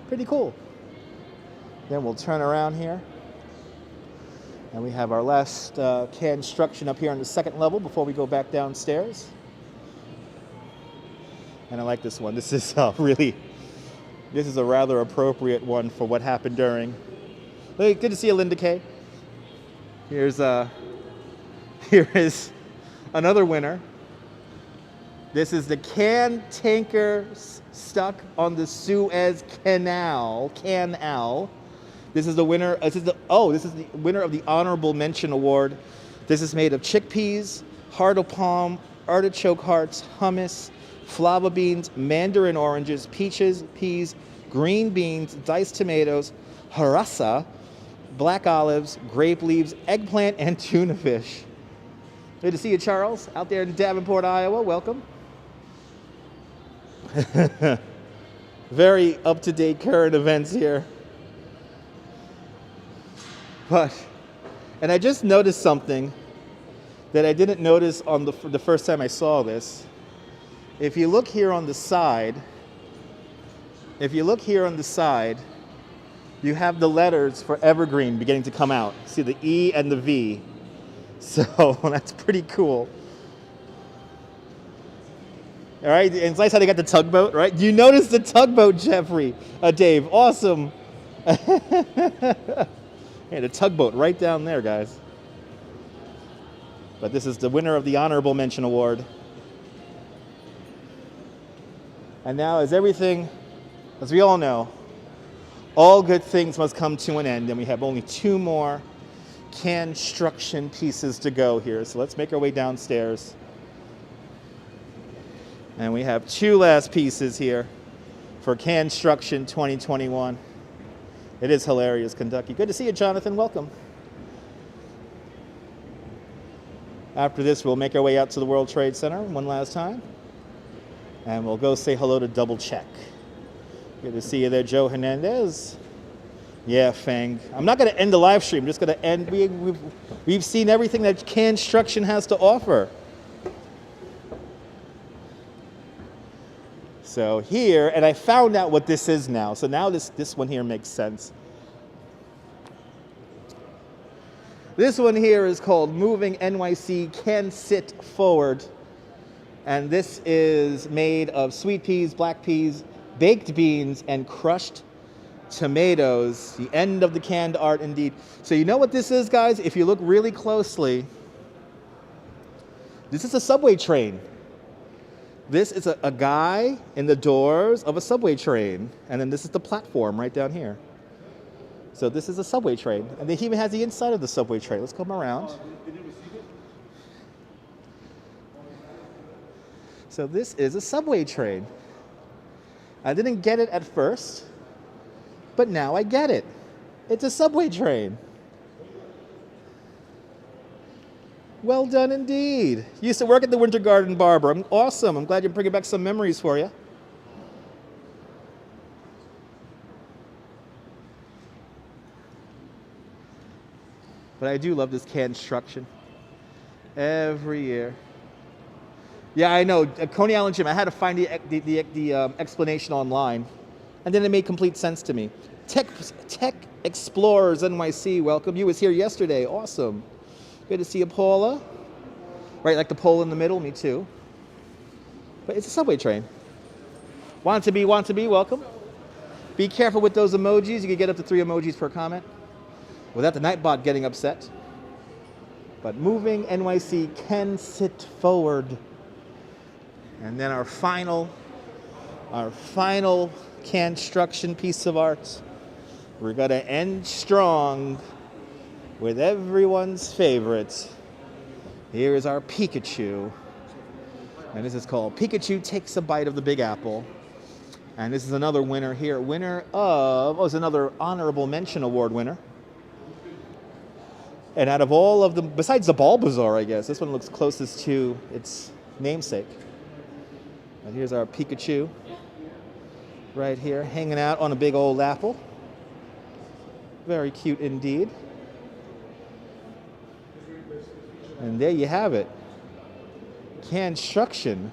Pretty cool. Then we'll turn around here. And we have our last Canstruction up here on the second level before we go back downstairs. And I like this one. This is this is a rather appropriate one for what happened during. Hey, good to see you, Linda Kay. Here is another winner. This is the can tanker stuck on the Suez Canal. This is the winner. This is the winner of the Honorable Mention Award. This is made of chickpeas, heart of palm, artichoke hearts, hummus, fava beans, mandarin oranges, peaches, peas, green beans, diced tomatoes, harissa, black olives, grape leaves, eggplant, and tuna fish. Good to see you, Charles, out there in Davenport, Iowa. Welcome. Very up-to-date current events here. And I just noticed something that I didn't notice on the first time I saw this. If you look here on the side, you have the letters for evergreen beginning to come out. See the E and the V. So that's pretty cool. All right, and it's nice how they got the tugboat, right? You notice the tugboat, Jeffrey, Dave, awesome. Yeah, the tugboat right down there, guys. But this is the winner of the Honorable Mention Award. And now, as we all know, all good things must come to an end, and we have only 2 more Canstruction pieces to go here. So let's make our way downstairs. And we have 2 last pieces here for Canstruction 2021. It is hilarious, Kentucky. Good to see you, Jonathan. Welcome. After this, we'll make our way out to the World Trade Center one last time. And we'll go say hello to Double Check. Good to see you there, Joe Hernandez. Yeah, Fang. I'm not going to end the live stream. I'm just going to end. We've seen everything that Canstruction has to offer. So here, and I found out what this is now. So now this one here makes sense. This one here is called Moving NYC Can Sit Forward. And this is made of sweet peas, black peas, baked beans, and crushed tomatoes. The end of the canned art, indeed. So you know what this is, guys? If you look really closely, this is a subway train. This is a guy in the doors of a subway train. And then this is the platform right down here. So this is a subway train. And he even has the inside of the subway train. Let's come around. So this is a subway train. I didn't get it at first, but now I get it. It's a subway train. Well done indeed. You used to work at the Winter Garden Barber. Awesome. I'm glad you're bringing back some memories for you. But I do love this Canstruction every year. Yeah, I know. Coney Island Gym, I had to find the explanation online, and then it made complete sense to me. Tech Explorers NYC, welcome. You was here yesterday. Awesome. Good to see you, Paula. Right, like the pole in the middle, me too. But it's a subway train. Want to be, welcome. Be careful with those emojis. You can get up to 3 emojis per comment without the Nightbot getting upset. But moving NYC can sit forward. And then our final Canstruction piece of art. We're going to end strong with everyone's favorite. Here is our Pikachu. And this is called Pikachu Takes a Bite of the Big Apple. And this is another winner here. Winner of, it's another Honorable Mention Award winner. And out of all of them, besides the Bulbasaur, I guess, this one looks closest to its namesake. And here's our Pikachu right here, hanging out on a big old apple. Very cute indeed. And there you have it. Canstruction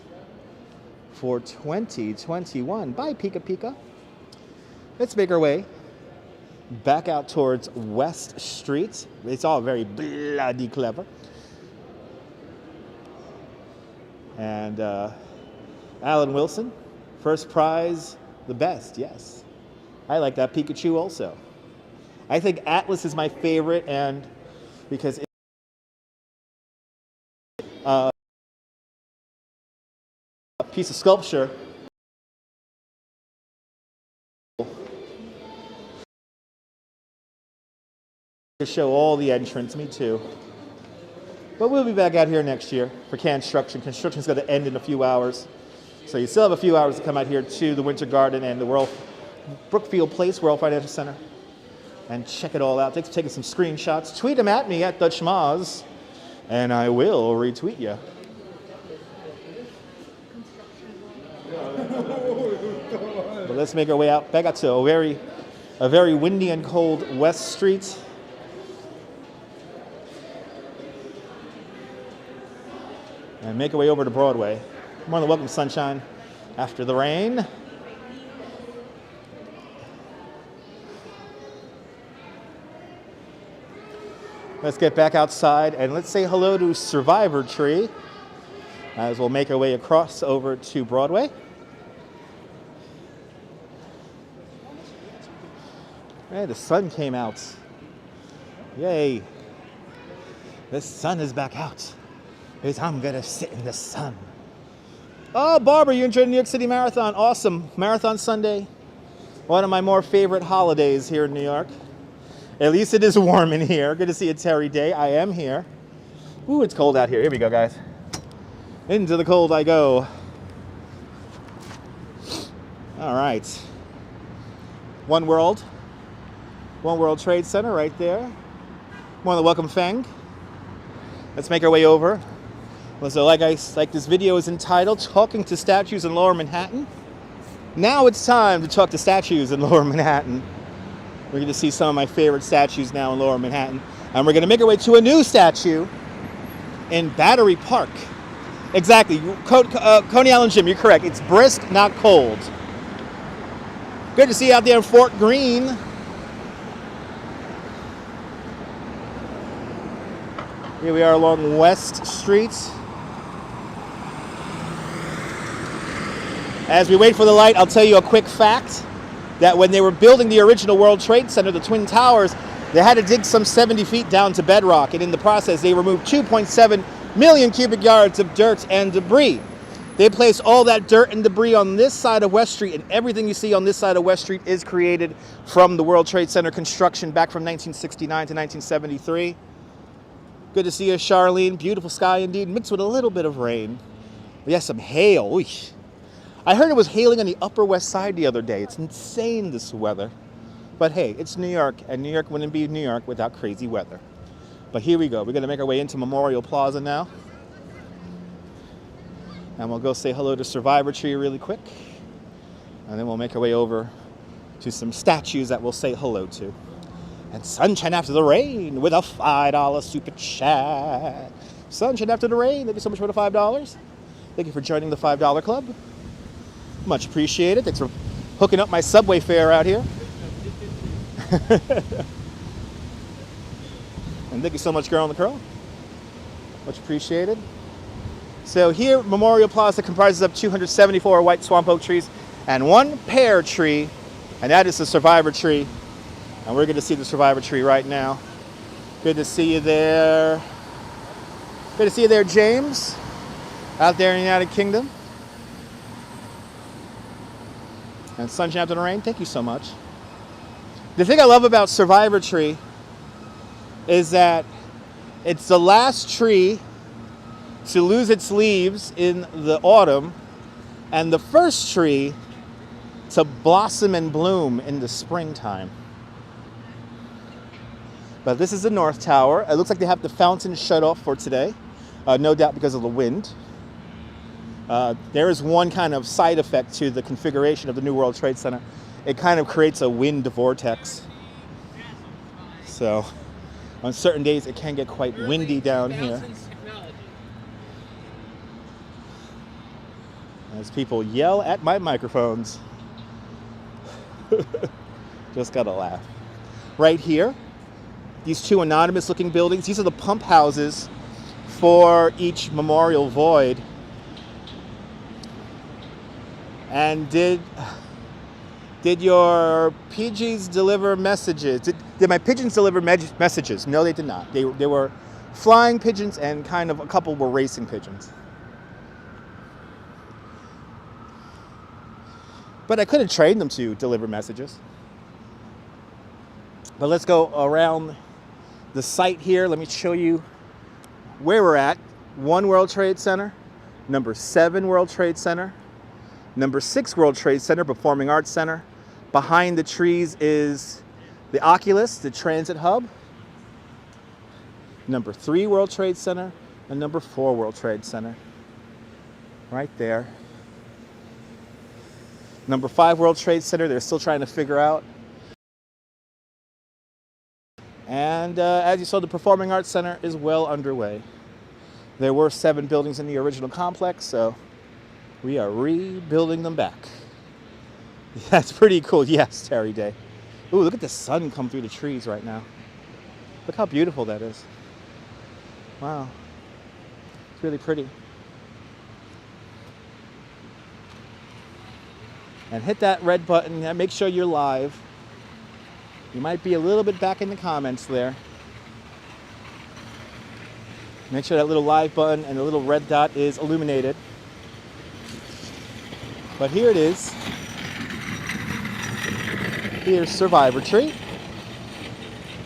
for 2021. Bye, Pika Pika. Let's make our way back out towards West Street. It's all very bloody clever. And Alan Wilson, first prize, the best, yes. I like that Pikachu also. I think Atlas is my favorite, and because a piece of sculpture to show all the entrants. Me too. But we'll be back out here next year for Canstruction. Construction's going to end in a few hours. So you still have a few hours to come out here to the Winter Garden and the Brookfield Place World Financial Center and check it all out. Thanks for taking some screenshots. Tweet them at me at DutchMoz, and I will retweet you. But let's make our way out back out to a very windy and cold West Street. And make our way over to Broadway. More than welcome, sunshine, after the rain. Let's get back outside and let's say hello to Survivor Tree as we'll make our way across over to Broadway. Hey, the sun came out. Yay. The sun is back out. Because I'm gonna sit in the sun. Oh, Barbara, you enjoyed the New York City Marathon. Awesome. Marathon Sunday. One of my more favorite holidays here in New York. At least it is warm in here. Good to see you, Terry Day. I am here. Ooh, it's cold out here. Here we go, guys. Into the cold I go. All right. One World Trade Center right there. More than welcome, Feng. Let's make our way over. So like this video is entitled, Talking to Statues in Lower Manhattan. Now it's time to talk to statues in Lower Manhattan. We're going to see some of my favorite statues now in Lower Manhattan. And we're going to make our way to a new statue in Battery Park. Exactly. Coney Island Jim, you're correct. It's brisk, not cold. Good to see you out there in Fort Greene. Here we are along West Street. As we wait for the light, I'll tell you a quick fact that when they were building the original World Trade Center, the Twin Towers, they had to dig some 70 feet down to bedrock, and in the process, they removed 2.7 million cubic yards of dirt and debris. They placed all that dirt and debris on this side of West Street, and everything you see on this side of West Street is created from the World Trade Center construction back from 1969 to 1973. Good to see you, Charlene. Beautiful sky indeed, mixed with a little bit of rain. Yes, some hail. Oy. I heard it was hailing on the Upper West Side the other day. It's insane, this weather. But hey, it's New York, and New York wouldn't be New York without crazy weather. But here we go. We're going to make our way into Memorial Plaza now. And we'll go say hello to Survivor Tree really quick. And then we'll make our way over to some statues that we'll say hello to. And sunshine after the rain with a $5 super chat. Sunshine after the rain. Thank you so much for the $5. Thank you for joining the $5 club. Much appreciated. Thanks for hooking up my subway fare out here. And thank you so much, Girl on the Curl. Much appreciated. So here, Memorial Plaza comprises of 274 white swamp oak trees and one pear tree, and that is the Survivor Tree. And we're going to see the Survivor Tree right now. Good to see you there. Good to see you there, James, out there in the United Kingdom. And sunshine after the rain, thank you so much. The thing I love about Survivor Tree is that it's the last tree to lose its leaves in the autumn and the first tree to blossom and bloom in the springtime. But this is the North Tower. It looks like they have the fountain shut off for today, no doubt because of the wind. There is one kind of side effect to the configuration of the new World Trade Center. It kind of creates a wind vortex. So on certain days, it can get quite windy down here. As people yell at my microphones. Just gotta laugh. Right here, these two anonymous looking buildings, these are the pump houses for each memorial void. And did your pigeons deliver messages? Did my pigeons deliver messages? No, they did not. They were flying pigeons, and kind of a couple were racing pigeons. But I could have trained them to deliver messages. But let's go around the site here. Let me show you where we're at. 1 World Trade Center, number 7 World Trade Center, Number 6 World Trade Center, Performing Arts Center. Behind the trees is the Oculus, the transit hub. Number 3 World Trade Center and number 4 World Trade Center. Right there. Number 5 World Trade Center, they're still trying to figure out. And as you saw, the Performing Arts Center is well underway. There were 7 buildings in the original complex, so we are rebuilding them back. That's pretty cool. Yes, Terry Day. Ooh, look at the sun come through the trees right now. Look how beautiful that is. Wow. It's really pretty. And hit that red button and make sure you're live. You might be a little bit back in the comments there. Make sure that little live button and the little red dot is illuminated. But here it is. Here's Survivor Tree.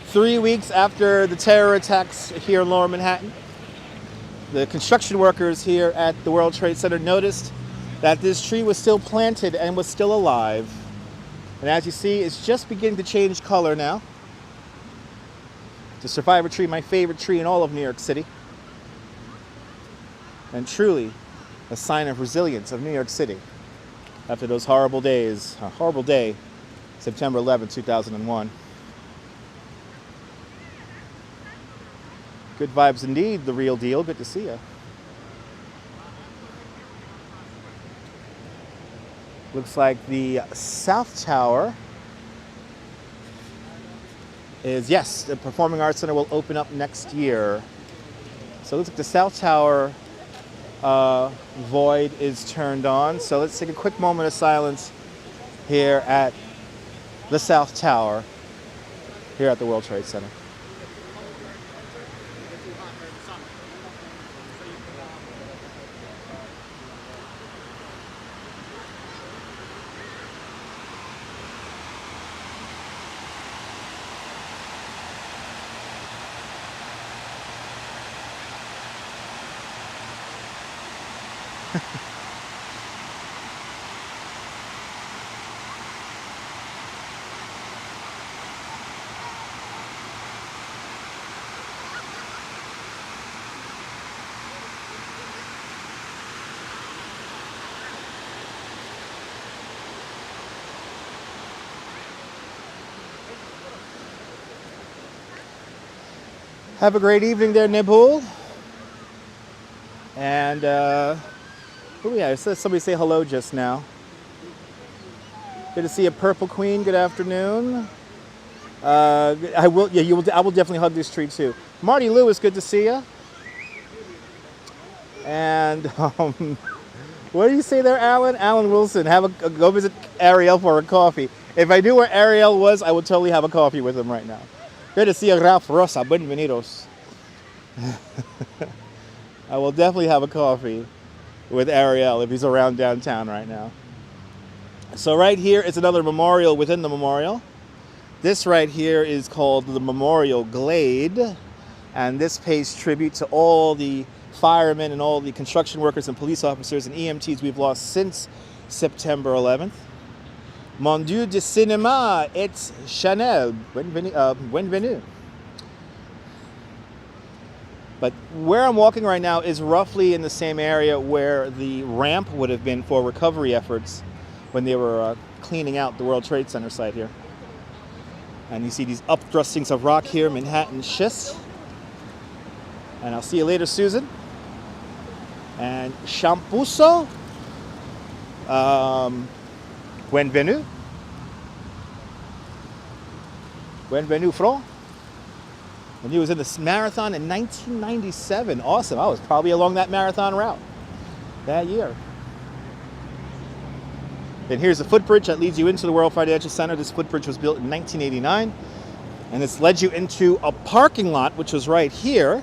3 weeks after the terror attacks here in Lower Manhattan, the construction workers here at the World Trade Center noticed that this tree was still planted and was still alive. And as you see, it's just beginning to change color now. The Survivor Tree, my favorite tree in all of New York City. And truly a sign of resilience of New York City after those horrible days, a horrible day, September 11, 2001. Good vibes indeed, the real deal. Good to see you. Looks like the South Tower is, yes, the Performing Arts Center will open up next year. So it looks like the South Tower void is turned on. So let's take a quick moment of silence here at the South Tower here at the World Trade Center. Have a great evening there, Nibhul. And oh yeah, I saw somebody say hello just now. Good to see a Purple Queen. Good afternoon. I will definitely hug this tree too. Marty Lewis, good to see you. And what do you say there, Alan? Alan Wilson, go visit Ariel for a coffee. If I knew where Ariel was, I would totally have a coffee with him right now. Good to see you, Ralph Rosa. Bienvenidos. I will definitely have a coffee with Ariel if he's around downtown right now. So right here is another memorial within the memorial. This right here is called the Memorial Glade, and this pays tribute to all the firemen and all the construction workers and police officers and EMTs we've lost since September 11th. Mon Dieu de cinéma, it's Chanel. Bienvenue. But where I'm walking right now is roughly in the same area where the ramp would have been for recovery efforts when they were cleaning out the World Trade Center site here. And you see these upthrustings of rock here, Manhattan schist. And I'll see you later, Susan. And Champuso. Bienvenue. Bienvenue, Fro. And he was in this marathon in 1997. Awesome. I was probably along that marathon route that year. And here's the footbridge that leads you into the World Financial Center. This footbridge was built in 1989. And this led you into a parking lot, which was right here.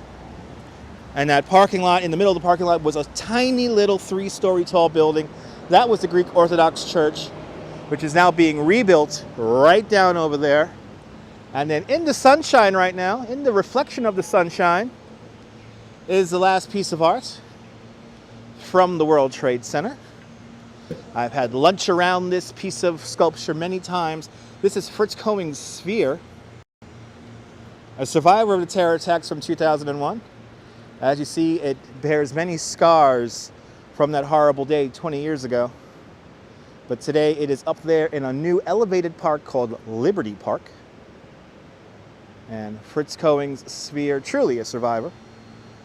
And that parking lot, in the middle of the parking lot, was a tiny little 3-story tall building. That was the Greek Orthodox Church, which is now being rebuilt right down over there. And then in the sunshine right now, in the reflection of the sunshine, is the last piece of art from the World Trade Center. I've had lunch around this piece of sculpture many times. This is Fritz Cohen's sphere, a survivor of the terror attacks from 2001. As you see, it bears many scars from that horrible day 20 years ago. But today it is up there in a new elevated park called Liberty Park. And Fritz Cohen's sphere, truly a survivor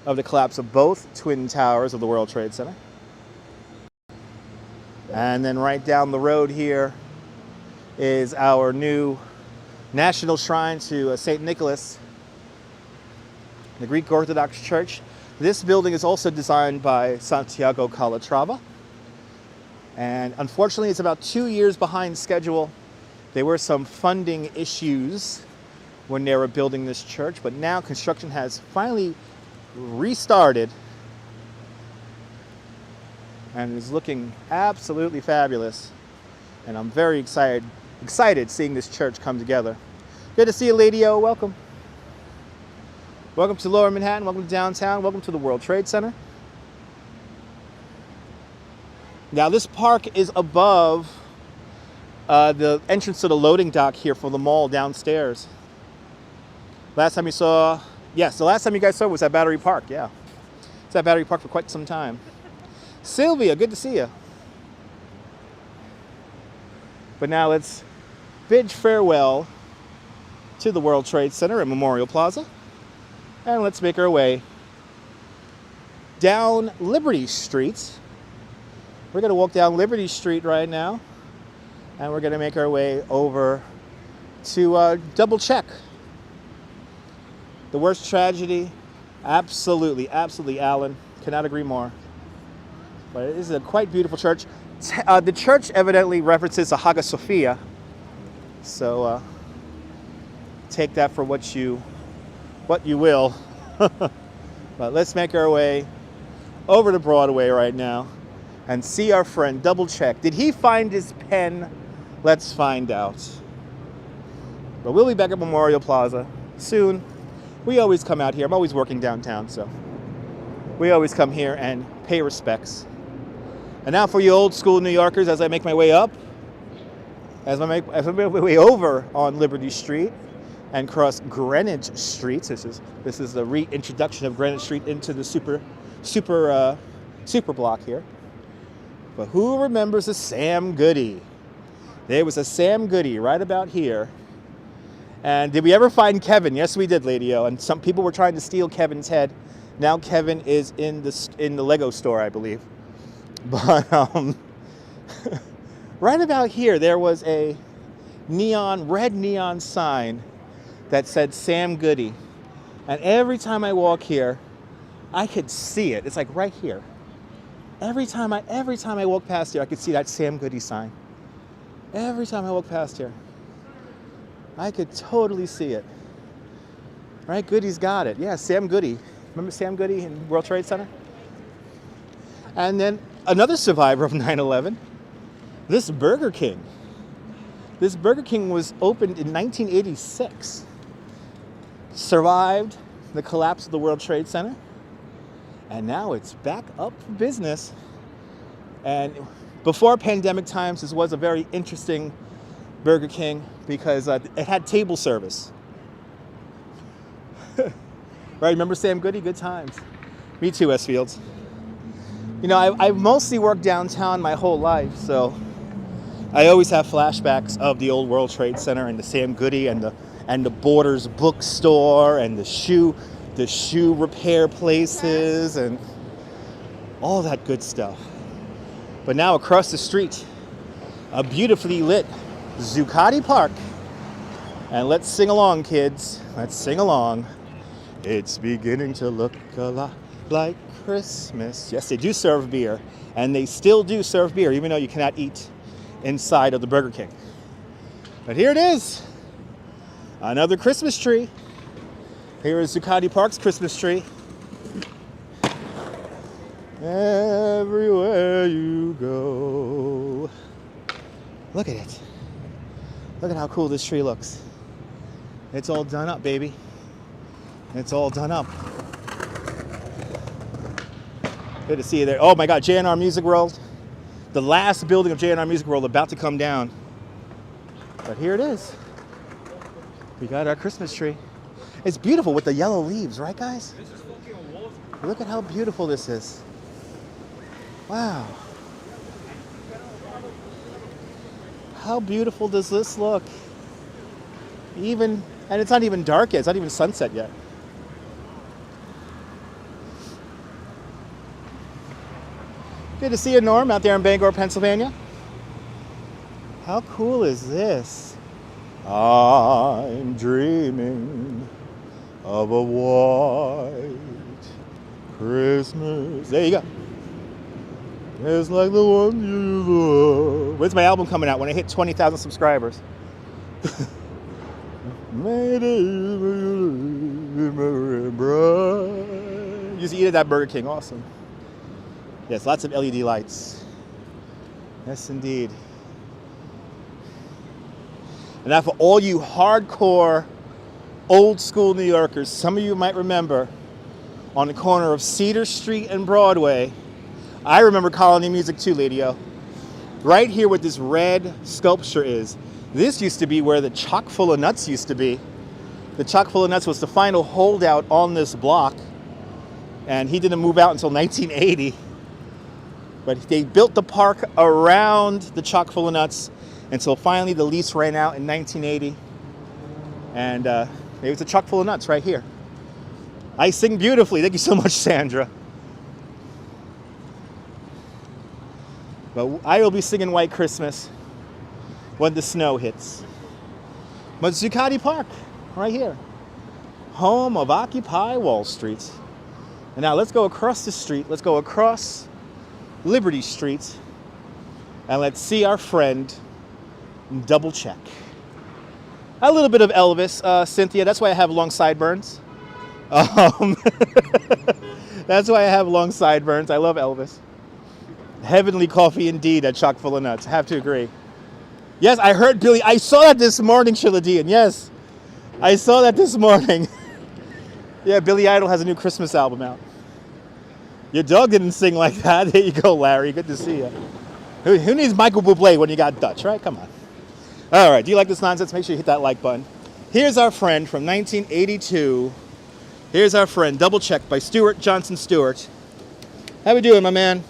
of the collapse of both twin towers of the World Trade Center. And then right down the road here is our new national shrine to St. Nicholas, the Greek Orthodox Church. This building is also designed by Santiago Calatrava. And unfortunately, it's about 2 years behind schedule. There were some funding issues when they were building this church, but now construction has finally restarted and is looking absolutely fabulous. And I'm very excited seeing this church come together. Good to see you, Lady O. Welcome. Welcome to Lower Manhattan. Welcome to downtown. Welcome to the World Trade Center. Now, this park is above the entrance to the loading dock here for the mall downstairs. Last time you saw, yes, the last time you guys saw was at Battery Park, yeah. It's at Battery Park for quite some time. Sylvia, good to see you. But now let's bid farewell to the World Trade Center and Memorial Plaza. And let's make our way down Liberty Street. We're gonna walk down Liberty Street right now, and we're gonna make our way over to Double Check. The worst tragedy, absolutely, Alan. Cannot agree more. But it is a quite beautiful church. The church evidently references a Hagia Sophia, so take that for what you will. But let's make our way over to Broadway right now and see our friend Double Check. Did he find his pen? Let's find out. But we'll be back at Memorial Plaza soon. We always come out here. I'm always working downtown, so we always come here and pay respects. And now for you old school New Yorkers, as I make my way up, as I make my way over on Liberty Street and cross Greenwich Street. This is the reintroduction of Greenwich Street into the super block here. But who remembers a Sam Goody? There was a Sam Goody right about here. And did we ever find Kevin? Yes, we did, Lady O. And some people were trying to steal Kevin's head. Now Kevin is in the Lego store, I believe. But right about here, there was a red neon sign that said Sam Goody. And every time I walk here, I could see it. It's like right here. Every time I walk past here, I could see that Sam Goody sign. Every time I walk past here, I could totally see it. Right, Goody's got it. Yeah, Sam Goody. Remember Sam Goody in World Trade Center? And then another survivor of 9/11, this Burger King. This Burger King was opened in 1986. Survived the collapse of the World Trade Center. And now it's back up for business. And before pandemic times, this was a very interesting Burger King because it had table service. Right, remember Sam Goody? Good times. Me too, Westfields. You know, I've mostly worked downtown my whole life, so I always have flashbacks of the old World Trade Center and the Sam Goody and the Borders bookstore and the shoe repair places and all that good stuff. But now across the street, a beautifully lit Zuccotti Park. And let's sing along, kids. Let's sing along. It's beginning to look a lot like Christmas. Yes, they do serve beer. And they still do serve beer, even though you cannot eat inside of the Burger King. But here it is. Another Christmas tree. Here is Zuccotti Park's Christmas tree. Everywhere you go. Look at it. Look at how cool this tree looks. It's all done up, baby. It's all done up. Good to see you there. Oh my God, JNR Music World. the last building of J&R Music World about to come down. But here it is. We got our Christmas tree. It's beautiful with the yellow leaves, right, guys? Look at how beautiful this is. Wow. How beautiful does this look? And it's not even dark yet. It's not even sunset yet. Good to see you, Norm, out there in Bangor, Pennsylvania. How cool is this? I'm dreaming of a white Christmas. There you go. It's like the one you love. When's my album coming out? When I hit 20,000 subscribers. You used to eat at that Burger King. Awesome. Yes, lots of LED lights. Yes, indeed. And now for all you hardcore, old school New Yorkers, some of you might remember on the corner of Cedar Street and Broadway. I remember Colony Music too, Lady-O. Right here where this red sculpture is. This used to be where the Chock Full of Nuts used to be. The Chock Full of Nuts was the final holdout on this block. And he didn't move out until 1980. But they built the park around the Chock Full of Nuts until finally the lease ran out in 1980. And it was a Chock Full of Nuts right here. I sing beautifully. Thank you so much, Sandra. But I will be singing White Christmas when the snow hits. But Zuccotti Park, right here. Home of Occupy Wall Street. And now let's go across the street. Let's go across Liberty Street. And let's see our friend Double Check. A little bit of Elvis, Cynthia. That's why I have long sideburns. That's why I have long sideburns. I love Elvis. Heavenly coffee indeed at Chock Full of Nuts. I have to agree. Yes, I heard Billy. I saw that this morning, Shiladian. Yes, I saw that this morning. Yeah, Billy Idol has a new Christmas album out. Your dog didn't sing like that. There you go, Larry. Good to see you. Who needs Michael Bublé when you got Dutch, right? Come on. All right, do you like this nonsense? Make sure you hit that like button. Here's our friend from 1982. Here's our friend, Double Check by Stuart Johnson Stewart. How we doing, my man?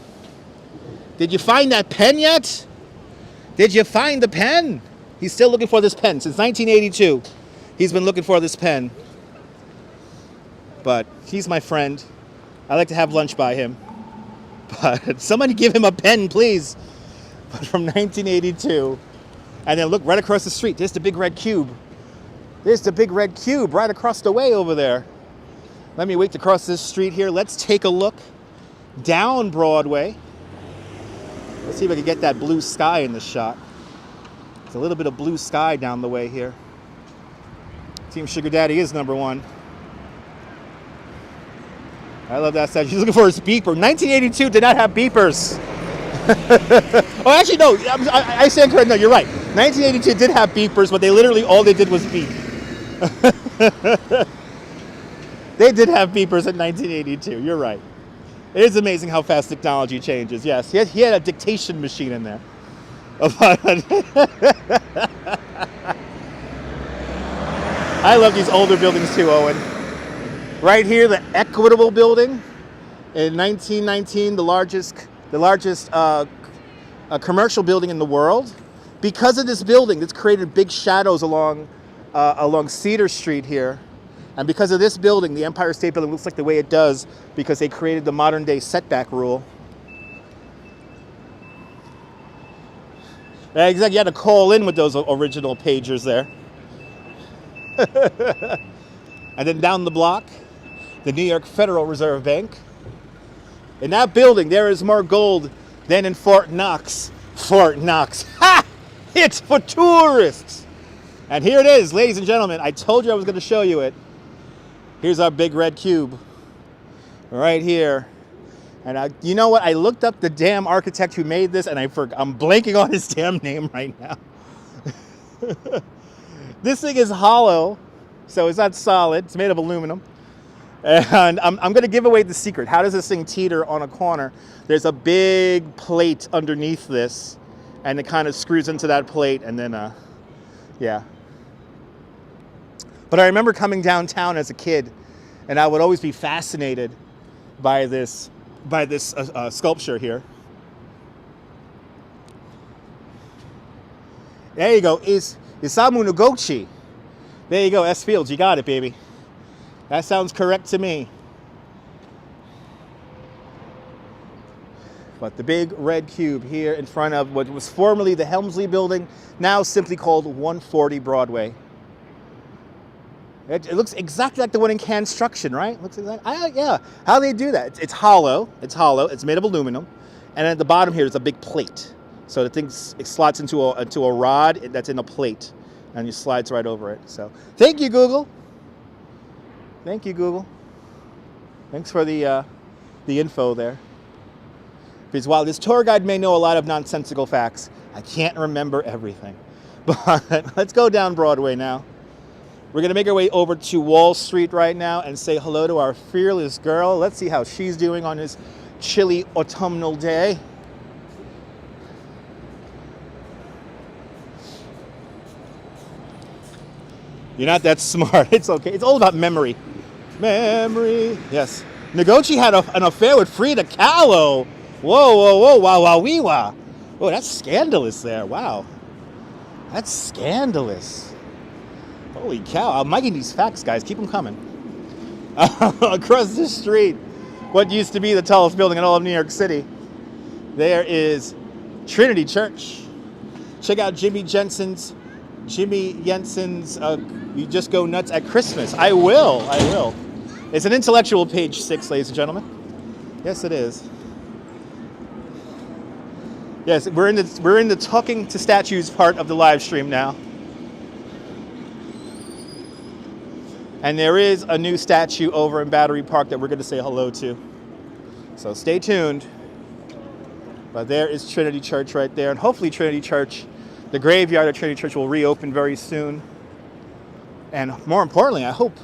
Did you find that pen yet? Did you find the pen? He's still looking for this pen. Since 1982, he's been looking for this pen. But he's my friend. I like to have lunch by him. But somebody give him a pen, please. But from 1982. And then look right across the street. There's the big red cube. There's the big red cube right across the way over there. Let me wait to cross this street here. Let's take a look down Broadway. Let's see if I can get that blue sky in the shot. There's a little bit of blue sky down the way here. Team Sugar Daddy is number one. I love that statue. He's looking for his beeper. 1982 did not have beepers. Oh, actually, no. I stand corrected. No, you're right. 1982 did have beepers, but all they did was beep. They did have beepers in 1982. You're right. It is amazing how fast technology changes. Yes, he had a dictation machine in there. I love these older buildings too, Owen. Right here, the Equitable Building in 1919, the largest commercial building in the world. Because of this building, it's created big shadows along Cedar Street here. And because of this building, the Empire State Building looks like the way it does because they created the modern day setback rule. Exactly, you had to call in with those original pagers there. And then down the block, the New York Federal Reserve Bank. In that building, there is more gold than in Fort Knox. Fort Knox. Ha! It's for tourists. And here it is, ladies and gentlemen. I told you I was going to show you it. Here's our big red cube right here. And you know what? I looked up the damn architect who made this, and I'm blanking on his damn name right now. This thing is hollow, so it's not solid. It's made of aluminum. And I'm going to give away the secret. How does this thing teeter on a corner? There's a big plate underneath this, and it kind of screws into that plate, and then, yeah. But I remember coming downtown as a kid, and I would always be fascinated by this sculpture here. There you go. Isamu Noguchi. There you go. S Fields. You got it, baby. That sounds correct to me. But the big red cube here in front of what was formerly the Helmsley building, now simply called 140 Broadway. It looks exactly like the one in Canstruction, right? Looks exactly, yeah. How do they do that? It's hollow. It's hollow. It's made of aluminum. And at the bottom here is a big plate. So the thing it slots into a rod that's in a plate, and you slides right over it. So thank you, Google. Thank you, Google. Thanks for the info there. Because while this tour guide may know a lot of nonsensical facts, I can't remember everything. But let's go down Broadway now. We're going to make our way over to Wall Street right now and say hello to our fearless girl. Let's see how she's doing on this chilly autumnal day. You're not that smart. It's okay. It's all about memory. Memory. Yes. Noguchi had an affair with Frida Kahlo. Whoa, whoa, whoa, wow, wow, wee, wow. Oh, that's scandalous there. Wow. That's scandalous. Holy cow. I'm liking these facts, guys. Keep them coming. Across the street, what used to be the tallest building in all of New York City, there is Trinity Church. Check out Jimmy Jensen's You Just Go Nuts at Christmas. I will. It's an intellectual page 6, ladies and gentlemen. Yes, it is. Yes, we're in the talking to statues part of the live stream now. And there is a new statue over in Battery Park that we're going to say hello to. So stay tuned. But there is Trinity Church right there. And hopefully Trinity Church, the graveyard of Trinity Church, will reopen very soon. And more importantly, I hope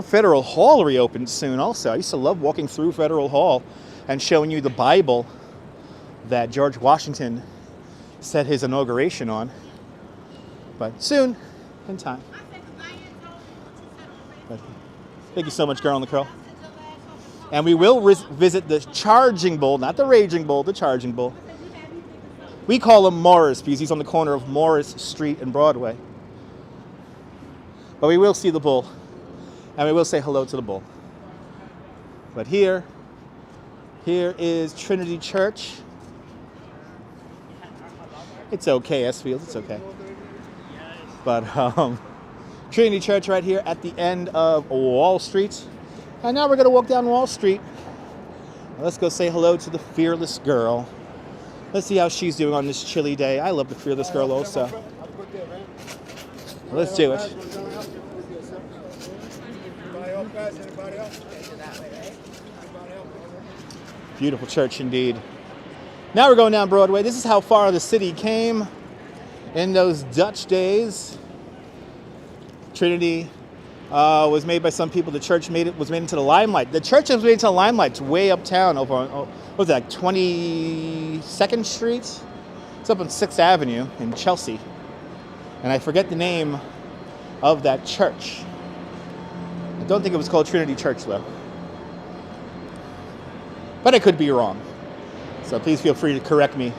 Federal Hall reopens soon also. I used to love walking through Federal Hall and showing you the Bible that George Washington set his inauguration on. But soon, in time. But thank you so much, Girl on the Curl. And we will visit the Charging Bull, not the Raging Bull, the Charging Bull. We call him Morris because he's on the corner of Morris Street and Broadway. But we will see the bull, and we will say hello to the bull. But here is Trinity Church. It's okay, S-Field, it's okay. But Trinity Church right here at the end of Wall Street. And now we're going to walk down Wall Street. Let's go say hello to the fearless girl. Let's see how she's doing on this chilly day. I love the fearless girl also. Let's do it. Beautiful church indeed. Now we're going down Broadway. This is how far the city came in those Dutch days. Trinity was made by some people. The church was made into the limelight. The church was made into the limelight. It's way uptown over on, what was that, 22nd Street? It's up on 6th Avenue in Chelsea. And I forget the name of that church. I don't think it was called Trinity Church, though. But I could be wrong. So please feel free to correct me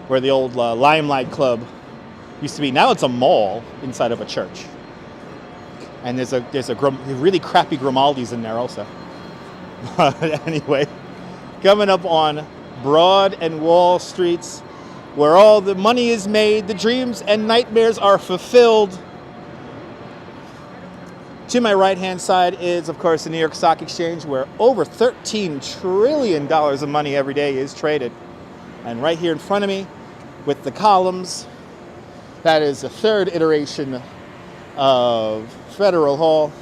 where the old Limelight Club used to be. Now it's a mall inside of a church. And there's a really crappy Grimaldi's in there also. But anyway, coming up on Broad and Wall Streets, where all the money is made, the dreams and nightmares are fulfilled. To my right-hand side is, of course, the New York Stock Exchange, where over $13 trillion of money every day is traded. And right here in front of me, with the columns, that is the third iteration of Federal Hall.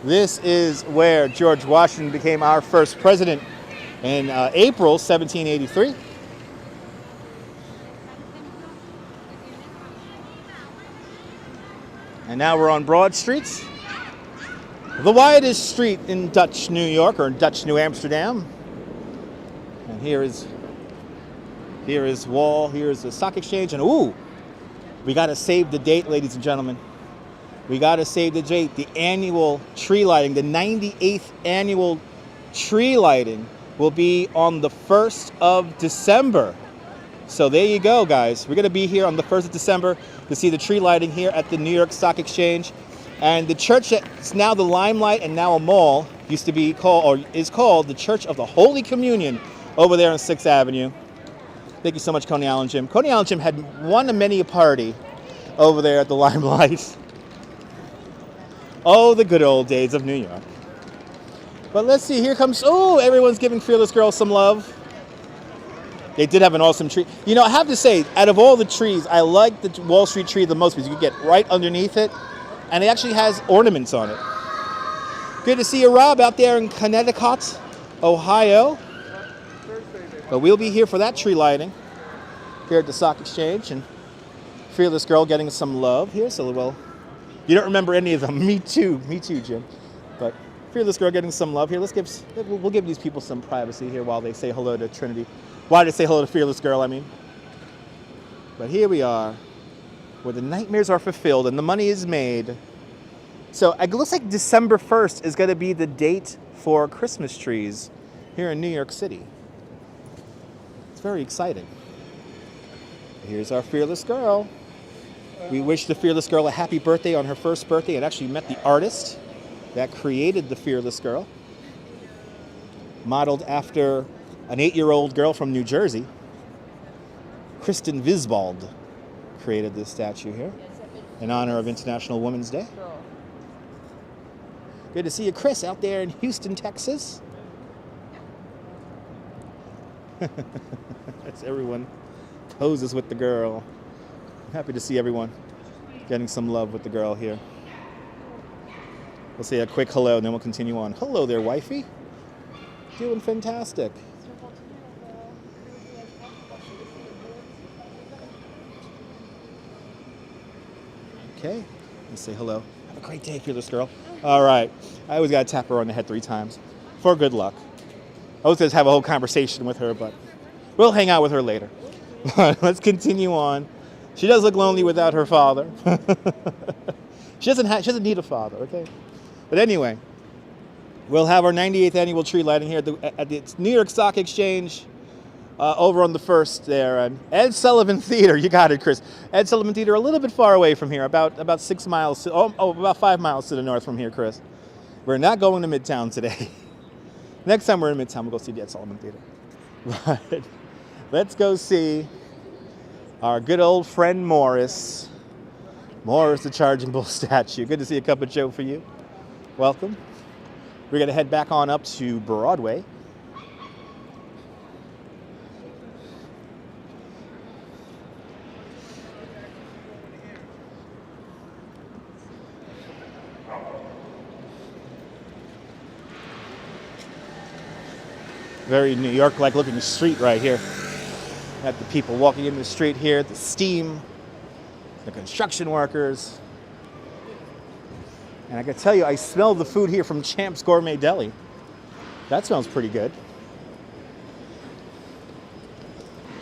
This is where George Washington became our first president in April 1783. And now we're on Broad Street. The widest street in Dutch New York, or Dutch New Amsterdam. And here is Wall, here's the stock exchange, and ooh, we gotta save the date, ladies and gentlemen. We gotta save the date. The annual tree lighting, the 98th annual tree lighting will be on the 1st of December. So there you go, guys. We're gonna be here on the 1st of December to see the tree lighting here at the New York Stock Exchange. And the church that's now the Limelight and now a mall used to be called, or is called, the Church of the Holy Communion over there on 6th Avenue. Thank you so much, Coney Island Jim. Coney Island Jim had one of many a party over there at the Limelight. Oh, the good old days of New York. But let's see, here comes, oh, everyone's giving Fearless Girl some love. They did have an awesome tree. You know, I have to say, out of all the trees, I like the Wall Street tree the most because you can get right underneath it, and it actually has ornaments on it. Good to see you, Rob, out there in Connecticut, Ohio. But we'll be here for that tree lighting here at the Stock Exchange, and Fearless Girl getting some love here. So, well, you don't remember any of them. Me too, Jim. But Fearless Girl getting some love here. We'll give these people some privacy here while they say hello to Trinity. Why did they say hello to Fearless Girl, I mean? But here we are, where the nightmares are fulfilled and the money is made. So it looks like December 1st is going to be the date for Christmas trees here in New York City. It's very exciting. Here's our Fearless Girl. We wish the Fearless Girl a happy birthday on her first birthday and actually met the artist that created the Fearless Girl. Modeled after an 8-year-old girl from New Jersey. Kristen Visbald created this statue here in honor of International Women's Day. Good to see you, Chris, out there in Houston, Texas. As everyone poses with the girl. I'm happy to see everyone getting some love with the girl here. We'll say a quick hello and then we'll continue on. Hello there, wifey. Doing fantastic. Okay, let's say hello. Have a great day, Fearless Girl. All right, I always gotta tap her on the head 3 times for good luck. I was gonna have a whole conversation with her, but we'll hang out with her later. Let's continue on. She does look lonely without her father. She doesn't need a father, okay? But anyway, we'll have our 98th annual tree lighting here at the New York Stock Exchange over on the 1st there. And Ed Sullivan Theater, you got it, Chris. Ed Sullivan Theater, a little bit far away from here, about 6 miles, about 5 miles to the north from here, Chris. We're not going to Midtown today. Next time we're in Midtown, we'll go see the Ed Sullivan Theater. But let's go see our good old friend Morris. Morris, the Charging Bull statue. Good to see a cup of Joe for you. Welcome. We're going to head back on up to Broadway. Very New York-like looking street right here. Got the people walking in the street here, the steam, the construction workers. And I can tell you, I smell the food here from Champ's Gourmet Deli. That smells pretty good.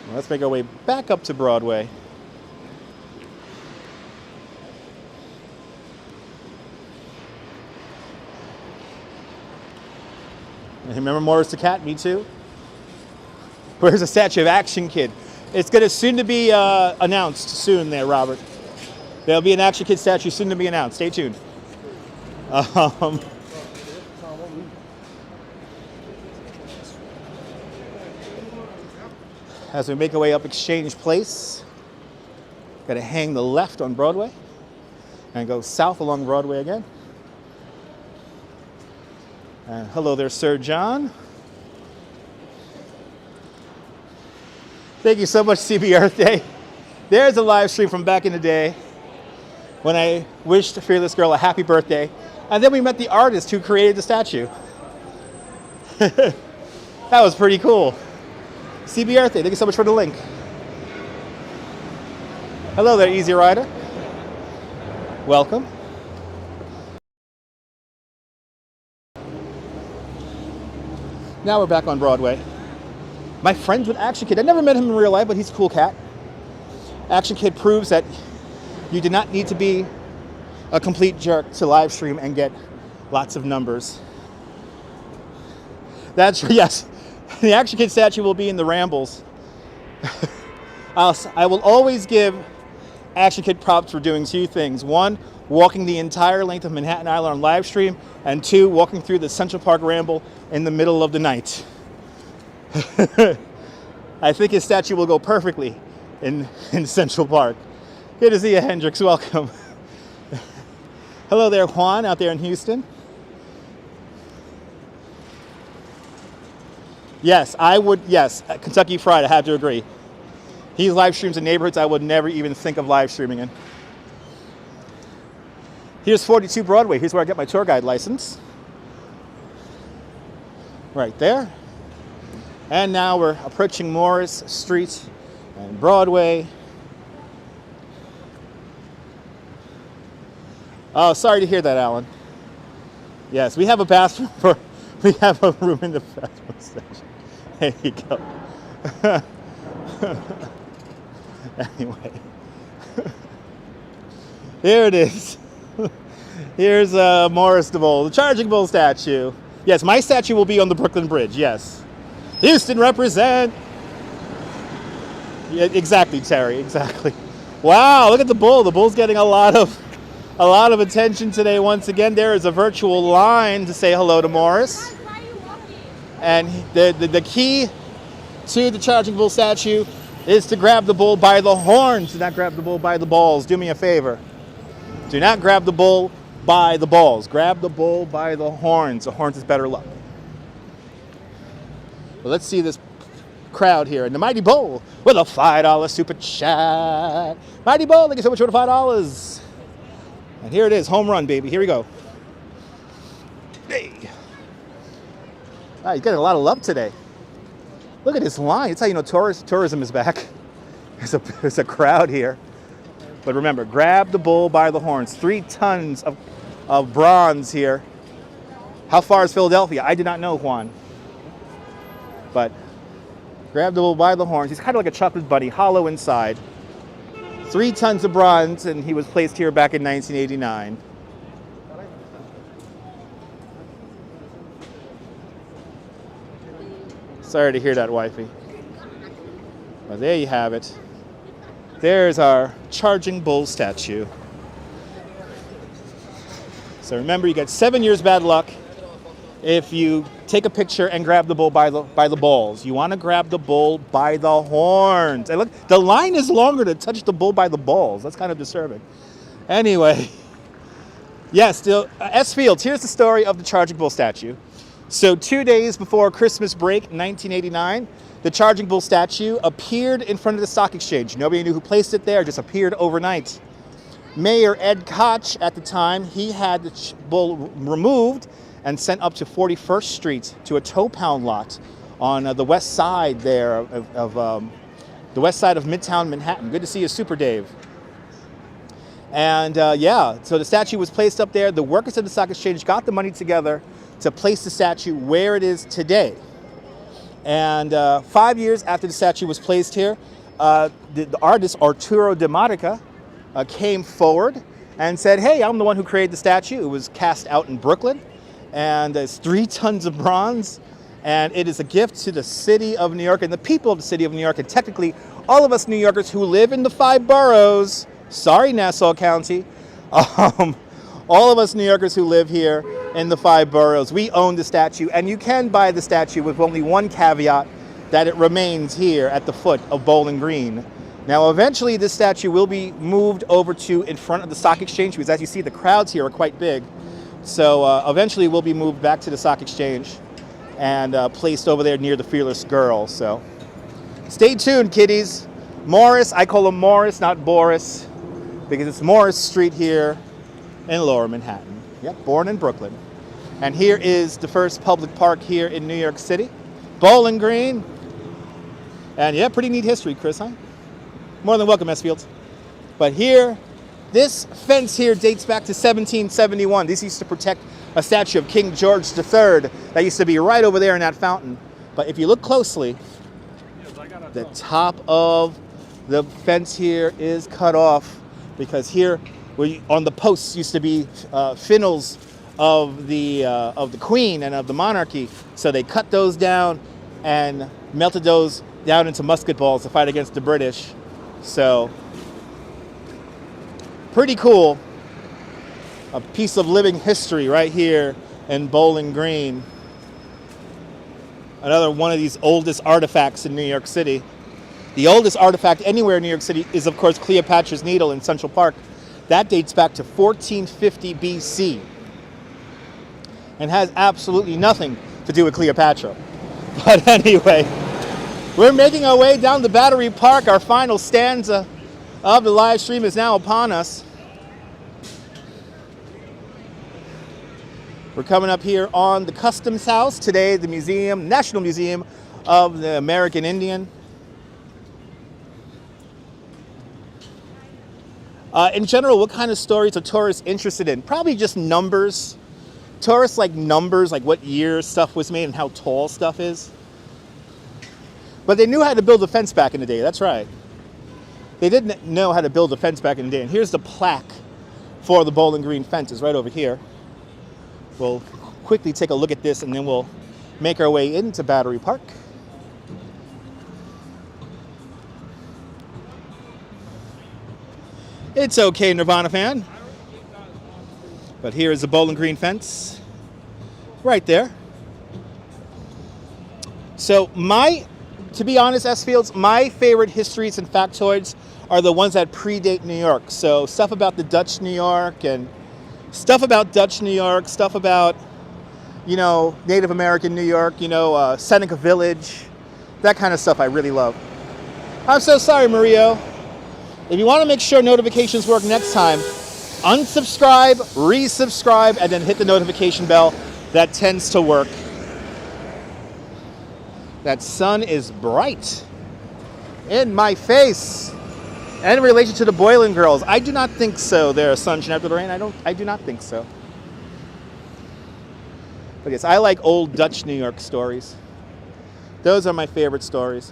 Well, let's make our way back up to Broadway. And remember Morris the Cat? Me too. Where's the statue of Action Kid? It's going to soon to be announced soon there, Robert. There'll be an Action Kid statue soon to be announced. Stay tuned. As we make our way up Exchange Place, got to hang the left on Broadway and go south along Broadway again. And hello there, Sir John. Thank you so much, CB Earth Day. There's a live stream from back in the day when I wished Fearless Girl a happy birthday. And then we met the artist who created the statue. That was pretty cool. CB Earth Day, thank you so much for the link. Hello there, Easy Rider. Welcome. Now we're back on Broadway. My friends with Action Kid. I never met him in real life, but he's a cool cat. Action Kid proves that you do not need to be a complete jerk to live stream and get lots of numbers. That's yes. The Action Kid statue will be in the Rambles. I will always give Action Kid props for doing two things. One, walking the entire length of Manhattan Island on live stream, and two, walking through the Central Park Ramble in the middle of the night. I think his statue will go perfectly in Central Park. Good to see you, Hendrix. Welcome. Hello there, Juan, out there in Houston. Yes, I would. Yes, Kentucky Fried, I have to agree. He live streams in neighborhoods I would never even think of live streaming in. Here's 42 Broadway. Here's where I get my tour guide license. Right there. And now we're approaching Morris Street and Broadway. Oh, sorry to hear that, Alan. Yes, we have a bathroom we have a room in the bathroom station. There you go. Anyway. Here it is. Here's Morris DeVol, the Charging Bull statue. Yes, my statue will be on the Brooklyn Bridge, yes. Houston represent. Yeah, exactly, Terry, exactly. Wow, look at the bull. The bull's getting a lot of attention today once again. There is a virtual line to say hello to Morris. Why are you walking? And the key to the Charging Bull statue is to grab the bull by the horns, do not grab the bull by the balls. Do me a favor. Do not grab the bull by the balls. Grab the bull by the horns. The horns is better luck. Well, let's see this crowd here. And the Mighty Bull with a $5 super chat. Mighty Bull, thank you so much for the $5. And here it is, home run, baby. Here we go. Hey. Wow, you're getting a lot of love today. Look at this line. It's how you know tourism is back. There's a crowd here. But remember, grab the bull by the horns. 3 tons of bronze here. How far is Philadelphia? I did not know, Juan. But grab the bull by the horns. He's kind of like a chocolate bunny, hollow inside. 3 tons of bronze, and he was placed here back in 1989. Sorry to hear that, wifey. Well, there you have it. There's our Charging Bull statue. So remember, you get 7 years bad luck if you take a picture and grab the bull by the balls. You want to grab the bull by the horns. And look, the line is longer to touch the bull by the balls. That's kind of disturbing. Anyway, yes, still S Fields. Here's the story of the Charging Bull statue. So 2 days before Christmas break, 1989, the Charging Bull statue appeared in front of the stock exchange. Nobody knew who placed it there, it just appeared overnight. Mayor Ed Koch at the time, he had the bull removed and sent up to 41st Street to a tow pound lot on the west side there of the west side of Midtown Manhattan. Good to see you, Super Dave. And yeah, so the statue was placed up there. The workers of the stock exchange got the money together to place the statue where it is today. And 5 years after the statue was placed here, the artist Arturo De Modica came forward and said, hey, I'm the one who created the statue. It was cast out in Brooklyn, and it's 3 tons of bronze, and it is a gift to the city of New York and the people of the city of New York, and technically all of us New Yorkers who live in the 5 boroughs. Sorry, Nassau County. All of us New Yorkers who live here in the 5 boroughs, we own the statue, and you can buy the statue with only one caveat, that it remains here at the foot of Bowling Green. Now, eventually, this statue will be moved over to in front of the stock exchange, because as you see, the crowds here are quite big. So eventually, we'll be moved back to the stock exchange and placed over there near the Fearless Girl. So stay tuned, kiddies. Morris, I call him Morris, not Boris, because it's Morris Street here in Lower Manhattan. Yep, born in Brooklyn. And here is the first public park here in New York City, Bowling Green. And yeah, pretty neat history, Chris, huh? More than welcome, S Fields. But here, this fence here dates back to 1771. This used to protect a statue of King George III that used to be right over there in that fountain. But if you look closely, the top of the fence here is cut off because here, on the posts, used to be funnels of the Queen and of the monarchy. So they cut those down and melted those down into musket balls to fight against the British. So pretty cool. A piece of living history right here in Bowling Green. Another one of these oldest artifacts in New York City. The oldest artifact anywhere in New York City is, of course, Cleopatra's Needle in Central Park. That dates back to 1450 BC and has absolutely nothing to do with Cleopatra. But anyway, we're making our way down the Battery Park. Our final stanza of the live stream is now upon us. We're coming up here on the Customs House. Today, the museum, National Museum of the American Indian. In general, what kind of stories are tourists interested in? Probably just numbers. Tourists like numbers, like what year stuff was made and how tall stuff is. But they knew how to build a fence back in the day, that's right. They didn't know how to build a fence back in the day. And here's the plaque for the Bowling Green fence, is right over here. We'll quickly take a look at this and then we'll make our way into Battery Park. It's okay, Nirvana fan. But here is the Bowling Green fence. Right there. So to be honest, S-Fields, my favorite histories and factoids are the ones that predate New York. So stuff about the Dutch New York and stuff about Native American New York, Seneca Village, that kind of stuff I really love. I'm so sorry, Mario. If you want to make sure notifications work next time, unsubscribe, resubscribe, and then hit the notification bell. That tends to work. That sun is bright in my face. And in relation to the Boylan Girls, I do not think so. They're sunshine after the rain. I do not think so. But yes, I like old Dutch New York stories. Those are my favorite stories.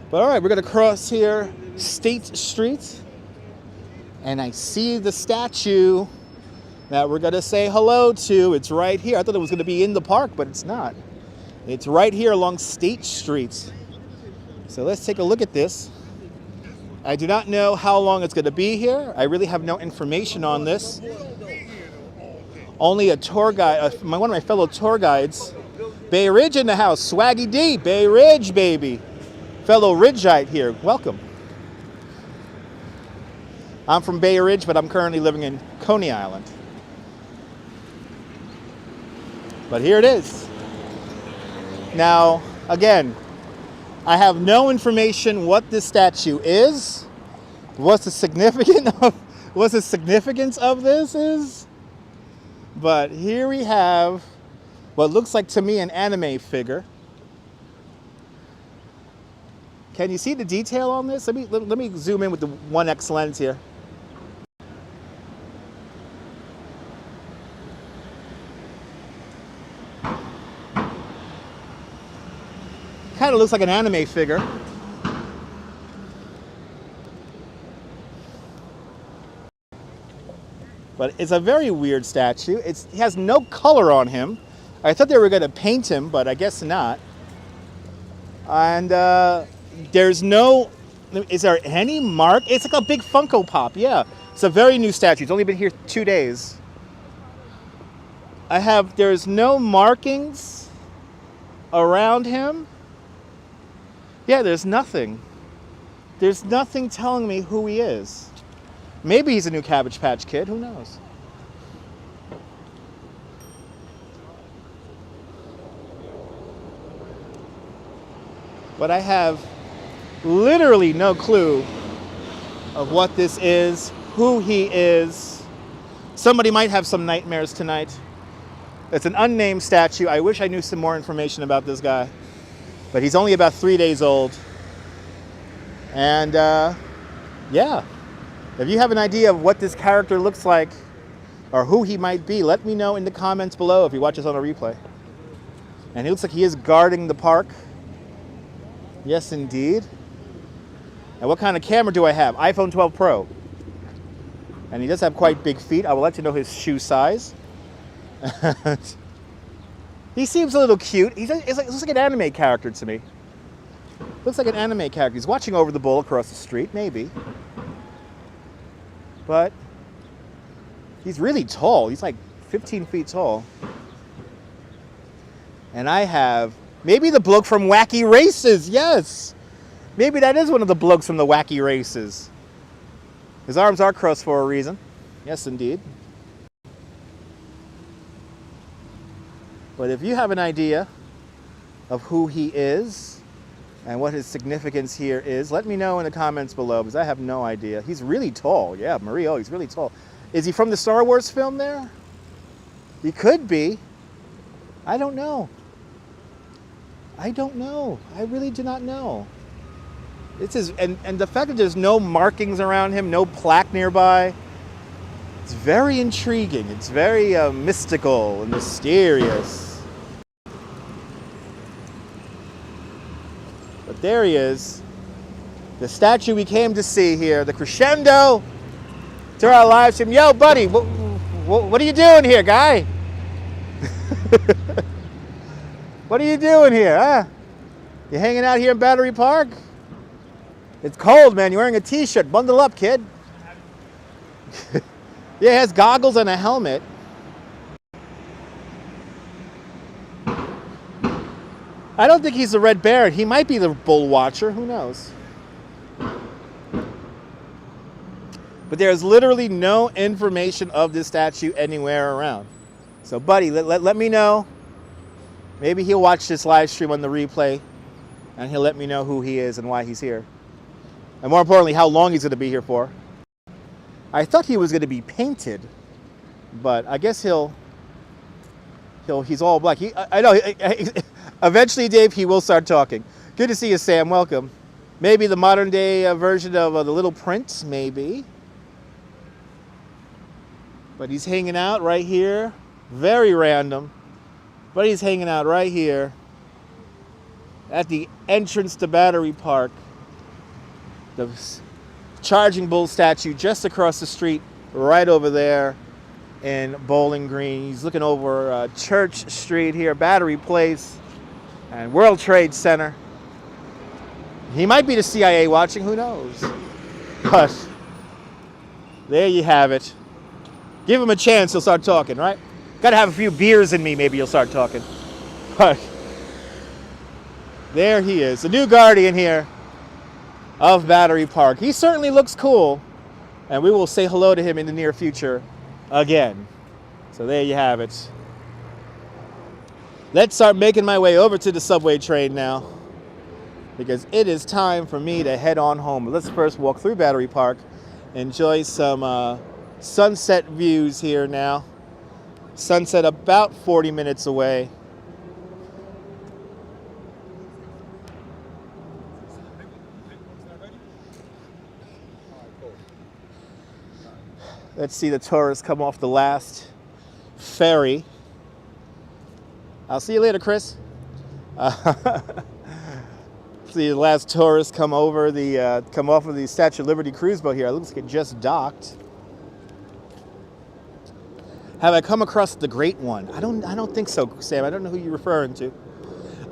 But all right, we're going to cross here State Street. And I see the statue that we're going to say hello to. It's right here. I thought it was going to be in the park, but it's not. It's right here along State Street. So let's take a look at this. I do not know how long it's going to be here. I really have no information on this. Only a tour guide, one of my fellow tour guides, Bay Ridge in the house, Swaggy D, Bay Ridge, baby. Fellow Ridgeite here, welcome. I'm from Bay Ridge, but I'm currently living in Coney Island. But here it is. Now, again, I have no information what this statue is, what the significance of this is, but here we have what looks like to me an anime figure. Can you see the detail on this? Let me zoom in with the 1x lens here. Kind of looks like an anime figure. But it's a very weird statue. He has no color on him. I thought they were going to paint him, but I guess not. And there's no, is there any mark? It's like a big Funko Pop, yeah. It's a very new statue. It's only been here 2 days. There's no markings around him. Yeah, there's nothing. There's nothing telling me who he is. Maybe he's a new Cabbage Patch Kid, who knows? But I have literally no clue of what this is, who he is. Somebody might have some nightmares tonight. It's an unnamed statue. I wish I knew some more information about this guy. But he's only about 3 days old. And yeah, if you have an idea of what this character looks like, or who he might be, let me know in the comments below if you watch this on a replay. And he looks like he is guarding the park. Yes, indeed. And what kind of camera do I have? iPhone 12 Pro. And he does have quite big feet. I will let you know his shoe size. He seems a little cute. He looks like an anime character to me. Looks like an anime character. He's watching over the bull across the street, maybe. But he's really tall. He's like 15 feet tall. And I have maybe the bloke from Wacky Races. Yes. Maybe that is one of the blokes from the Wacky Races. His arms are crossed for a reason. Yes, indeed. But if you have an idea of who he is and what his significance here is, let me know in the comments below, because I have no idea. He's really tall. Yeah, Mario, he's really tall. Is he from the Star Wars film there? He could be. I don't know. I don't know. I really do not know. It's his, and the fact that there's no markings around him, no plaque nearby, it's very intriguing. It's very mystical and mysterious. But there he is, the statue we came to see here, the crescendo to our live stream. Yo, buddy, what are you doing here, guy? What are you doing here, huh? You hanging out here in Battery Park? It's cold, man. You're wearing a t-shirt. Bundle up, kid. Yeah, he has goggles and a helmet. I don't think he's the Red Baron. He might be the Bull Watcher. Who knows? But there's literally no information of this statue anywhere around. So, buddy, let me know. Maybe he'll watch this live stream on the replay, and he'll let me know who he is and why he's here. And more importantly, how long he's going to be here for. I thought he was going to be painted, but I guess he's all black. I know. Eventually, Dave, he will start talking. Good to see you, Sam. Welcome. Maybe the modern day version of the Little Prince, maybe. But he's hanging out right here. Very random. But he's hanging out right here at the entrance to Battery Park. The Charging Bull statue just across the street, right over there in Bowling Green. He's looking over Church Street here, Battery Place, and World Trade Center. He might be the CIA watching, who knows? But there you have it. Give him a chance, he'll start talking, right? Got to have a few beers in me, maybe he'll start talking. But there he is, the new guardian here of Battery Park. He certainly looks cool, and we will say hello to him in the near future again. So there you have it. Let's start making my way over to the subway train now, because it is time for me to head on home. But let's first walk through Battery Park, enjoy some sunset views here now. Sunset about 40 minutes away. Let's see the tourists come off the last ferry. I'll see you later, Chris. See the last tourists come over come off of the Statue of Liberty cruise boat here. It looks like it just docked. Have I come across the Great One? I don't think so, Sam. I don't know who you're referring to.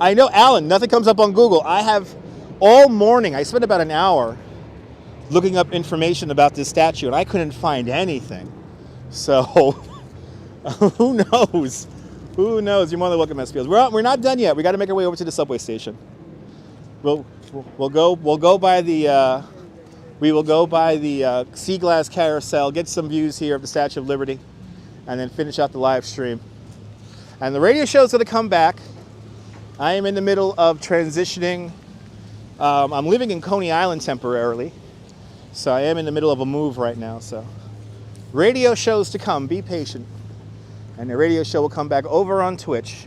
I know, Alan, nothing comes up on Google. I have all morning, I spent about an hour looking up information about this statue, and I couldn't find anything. So, who knows? Who knows? You're more than welcome, SPOs. We're not done yet. We got to make our way over to the subway station. We'll go by the sea glass carousel, get some views here of the Statue of Liberty, and then finish out the live stream. And the radio show is going to come back. I am in the middle of transitioning. I'm living in Coney Island temporarily, so I am in the middle of a move right now. So radio shows to come. Be patient. And the radio show will come back over on Twitch,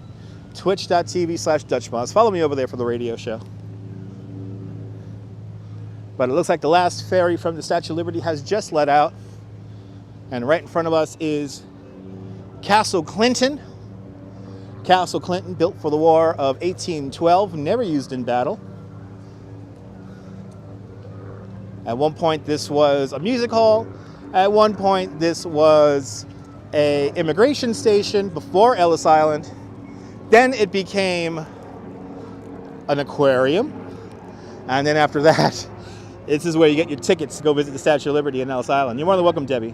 twitch.tv/DutchMoz. Follow me over there for the radio show. But it looks like the last ferry from the Statue of Liberty has just let out. And right in front of us is Castle Clinton. Castle Clinton, built for the War of 1812, never used in battle. At one point, this was a music hall. At one point, this was an immigration station before Ellis Island. Then it became an aquarium. And then after that, this is where you get your tickets to go visit the Statue of Liberty in Ellis Island. You're more than welcome, Debbie.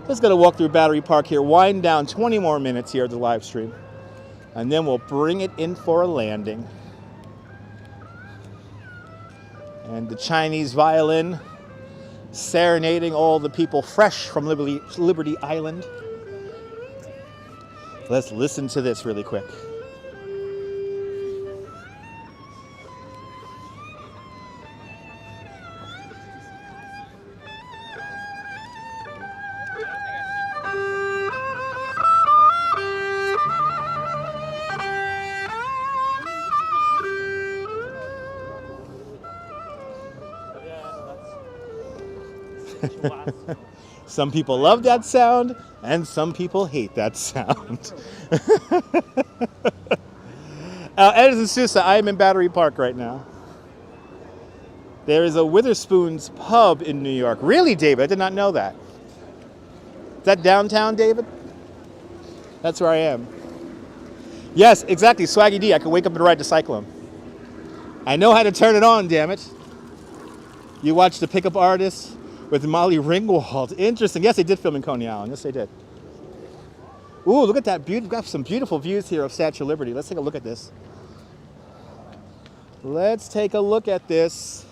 Just going to walk through Battery Park here, wind down 20 more minutes here of the live stream. And then we'll bring it in for a landing. And the Chinese violin serenading all the people fresh from Liberty Island. Let's listen to this really quick. Some people love that sound, and some people hate that sound. Edison Sousa, I am in Battery Park right now. There is a Witherspoon's pub in New York. Really, David? I did not know that. Is that downtown, David? That's where I am. Yes, exactly. Swaggy D. I can wake up and ride the Cyclone. I know how to turn it on, damn it. You watch The Pickup Artist with Molly Ringwald. Interesting. Yes, they did film in Coney Island. Yes, they did. Ooh, look at that. We've got some beautiful views here of Statue of Liberty. Let's take a look at this. Let's take a look at this.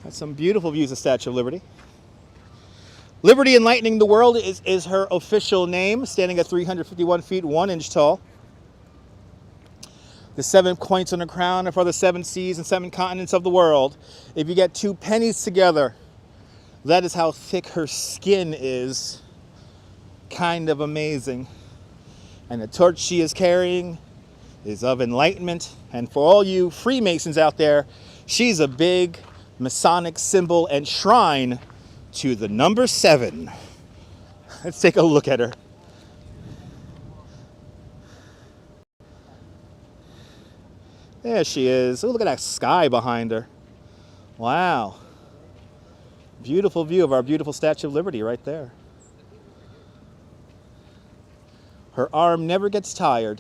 Got some beautiful views of Statue of Liberty. Liberty Enlightening the World is her official name, standing at 351 feet, 1 inch tall. The 7 points on the crown are for the 7 seas and 7 continents of the world. If you get 2 pennies together, that is how thick her skin is. Kind of amazing. And the torch she is carrying is of enlightenment. And for all you Freemasons out there, she's a big Masonic symbol and shrine to the number 7. Let's take a look at her. There she is. Oh, look at that sky behind her. Wow. Beautiful view of our beautiful Statue of Liberty right there. Her arm never gets tired.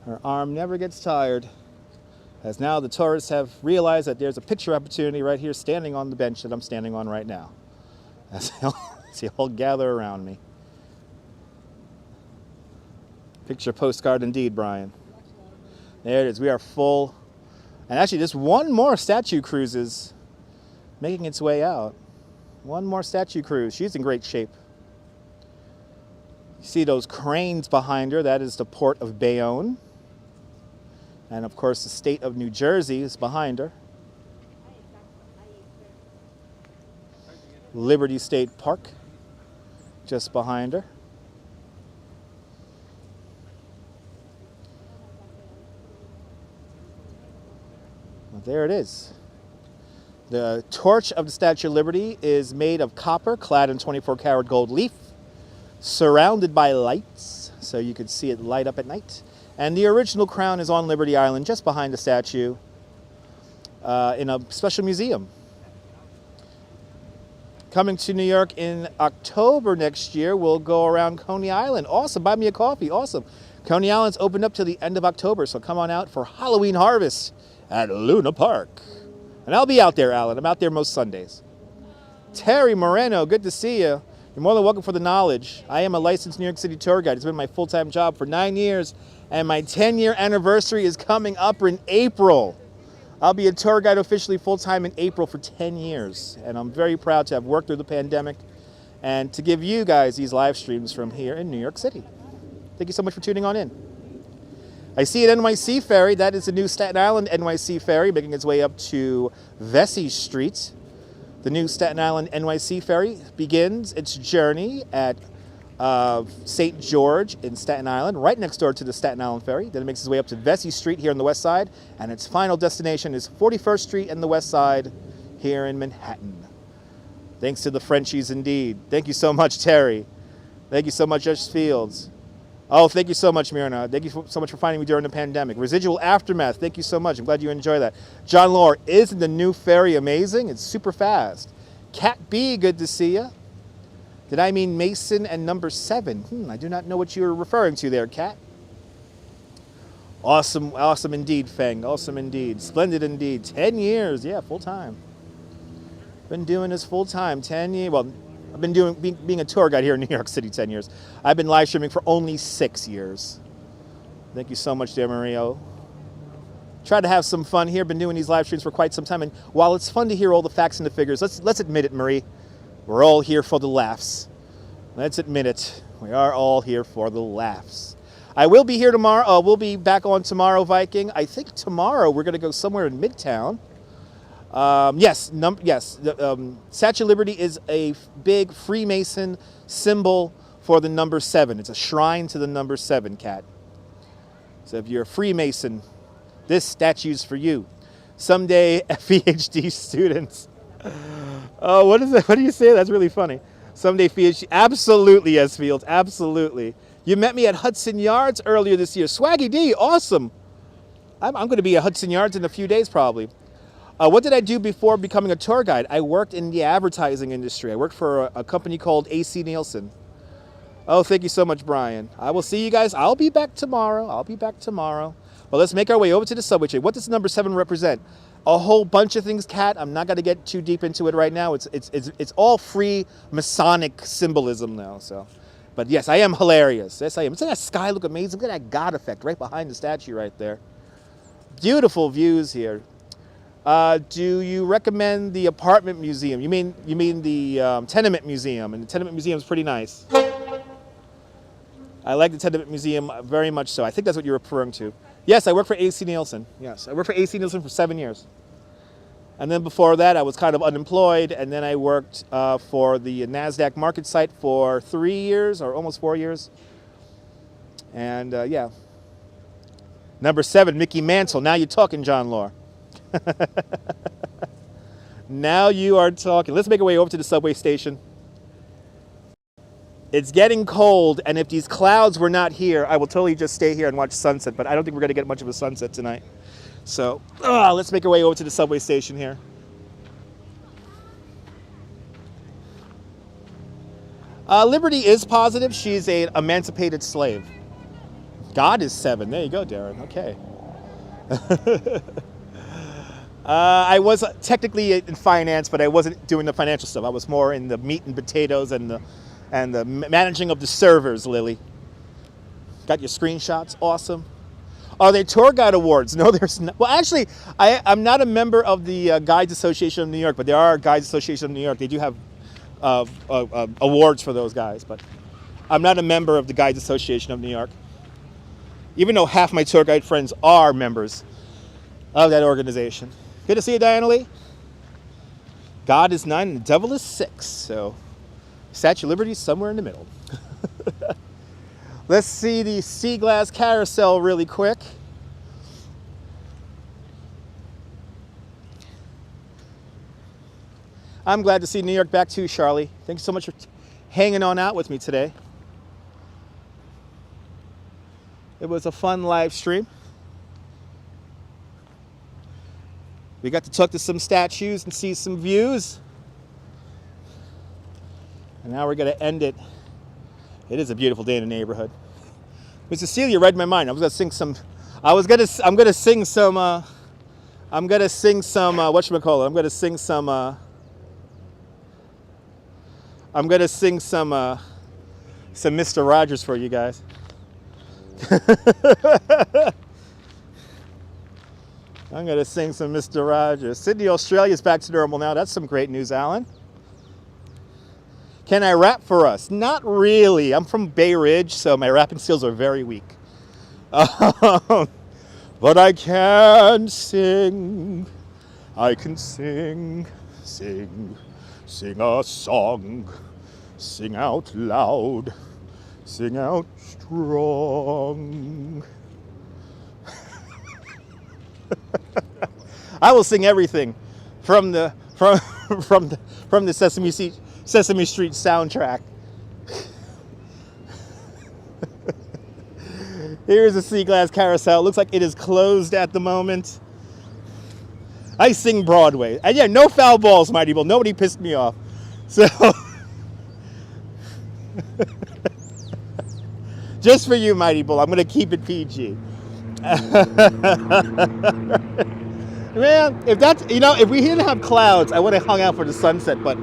Her arm never gets tired. As now the tourists have realized that there's a picture opportunity right here standing on the bench that I'm standing on right now. As they all gather around me. Picture postcard indeed, Brian. There it is. We are full. And actually, just one more statue cruise is making its way out. One more statue cruise. She's in great shape. You see those cranes behind her. That is the port of Bayonne. And of course, the state of New Jersey is behind her. Liberty State Park, just behind her. Well, there it is. The torch of the Statue of Liberty is made of copper, clad in 24-karat gold leaf, surrounded by lights, so you can see it light up at night. And the original crown is on Liberty Island, just behind the statue, in a special museum. Coming to New York in October next year, we'll go around Coney Island. Awesome, buy me a coffee, awesome. Coney Island's opened up to the end of October, so come on out for Halloween Harvest at Luna Park. And I'll be out there, Alan. I'm out there most Sundays. Terry Moreno, good to see you. You're more than welcome for the knowledge. I am a licensed New York City tour guide. It's been my full-time job for 9 years, and my 10-year anniversary is coming up in April. I'll be a tour guide officially full-time in April for 10 years, and I'm very proud to have worked through the pandemic and to give you guys these live streams from here in New York City. Thank you so much for tuning on in. I see an NYC ferry. That is the new Staten Island NYC ferry making its way up to Vesey Street. The new Staten Island NYC ferry begins its journey at St. George in Staten Island, right next door to the Staten Island Ferry. Then it makes its way up to Vesey Street here on the west side, and its final destination is 41st Street and the west side here in Manhattan. Thanks to the Frenchies indeed. Thank you so much, Terry. Thank you so much, Judge Fields. Oh, thank you so much, Myrna. Thank you so much for finding me during the pandemic. Residual Aftermath, thank you so much. I'm glad you enjoy that. John Lore, isn't the new ferry amazing? It's super fast. Cat B, good to see you. Did I mean Mason and number 7? I do not know what you're referring to there, Cat. Awesome, awesome indeed, Feng. Awesome indeed. Splendid indeed. 10 years, yeah, full time. Been doing this full time, 10 years. Well, I've been being a tour guide here in New York City 10 years. I've been live streaming for only 6 years. Thank you so much, dear Mario. Try to have some fun here. Been doing these live streams for quite some time, and while it's fun to hear all the facts and the figures, let's admit it, Marie. We're all here for the laughs. Let's admit it. We are all here for the laughs. I will be here tomorrow. We'll be back on tomorrow, Viking. I think tomorrow we're going to go somewhere in Midtown. Statue of Liberty is a big Freemason symbol for the number 7. It's a shrine to the number 7, Cat. So if you're a Freemason, this statue's for you. Someday, PhD students. Oh, what is that? What do you say? That's really funny. Someday, PhD. Absolutely, S. Fields. Absolutely. You met me at Hudson Yards earlier this year. Swaggy D, awesome. I'm going to be at Hudson Yards in a few days, probably. What did I do before becoming a tour guide? I worked in the advertising industry. I worked for a company called AC Nielsen. Oh, thank you so much, Brian. I will see you guys. I'll be back tomorrow. Well, let's make our way over to the subway train. What does number 7 represent? A whole bunch of things, Kat. I'm not going to get too deep into it right now. It's all free Masonic symbolism now. So, but yes, I am hilarious. Yes, I am. Doesn't that sky look amazing? Look at that God effect right behind the statue right there. Beautiful views here. Do you recommend the apartment museum? You mean the tenement museum? And the tenement museum is pretty nice. I like the tenement museum very much so. I think that's what you're referring to. Yes, I work for AC Nielsen. Yes, I worked for AC Nielsen for 7 years. And then before that, I was kind of unemployed, and then I worked for the NASDAQ market site for 3 years, or almost 4 years. And yeah. Number 7, Mickey Mantle. Now you're talking, John Lore. Now you are talking. Let's make our way over to the subway station. It's getting cold, and if these clouds were not here, I will totally just stay here and watch sunset, but I don't think we're going to get much of a sunset tonight. So let's make our way over to the subway station here. Liberty is positive. She's an emancipated slave. God is 7. There you go, Darren. Okay. I was technically in finance, but I wasn't doing the financial stuff. I was more in the meat and potatoes and the managing of the servers, Lily. Got your screenshots? Awesome. Are there tour guide awards? No, there's not. Well, actually, I'm not a member of the Guides Association of New York, but there are Guides Association of New York. They do have awards for those guys, but I'm not a member of the Guides Association of New York, even though half my tour guide friends are members of that organization. Good to see you, Diana Lee. God is 9 and the devil is 6, so Statue of Liberty is somewhere in the middle. Let's see the Sea Glass Carousel really quick. I'm glad to see New York back too, Charlie. Thank you so much for hanging on out with me today. It was a fun live stream. We got to talk to some statues and see some views. And now we're going to end it. It is a beautiful day in the neighborhood. Miss Cecilia read my mind. I'm going to sing some whatchamacallit. I'm going to sing some Mr. Rogers for you guys. I'm going to sing some Mr. Rogers. Sydney, Australia is back to normal now. That's some great news, Alan. Can I rap for us? Not really. I'm from Bay Ridge, so my rapping skills are very weak. But I can sing. I can sing a song. Sing out loud. Sing out strong. I will sing everything from the Sesame Street soundtrack. Here's a sea glass carousel. Looks like it is closed at the moment. I sing Broadway. And yeah, no foul balls, Mighty Bull. Nobody pissed me off. So, just for you, Mighty Bull, I'm going to keep it PG. Man, if that's, if we didn't have clouds, I would have hung out for the sunset, but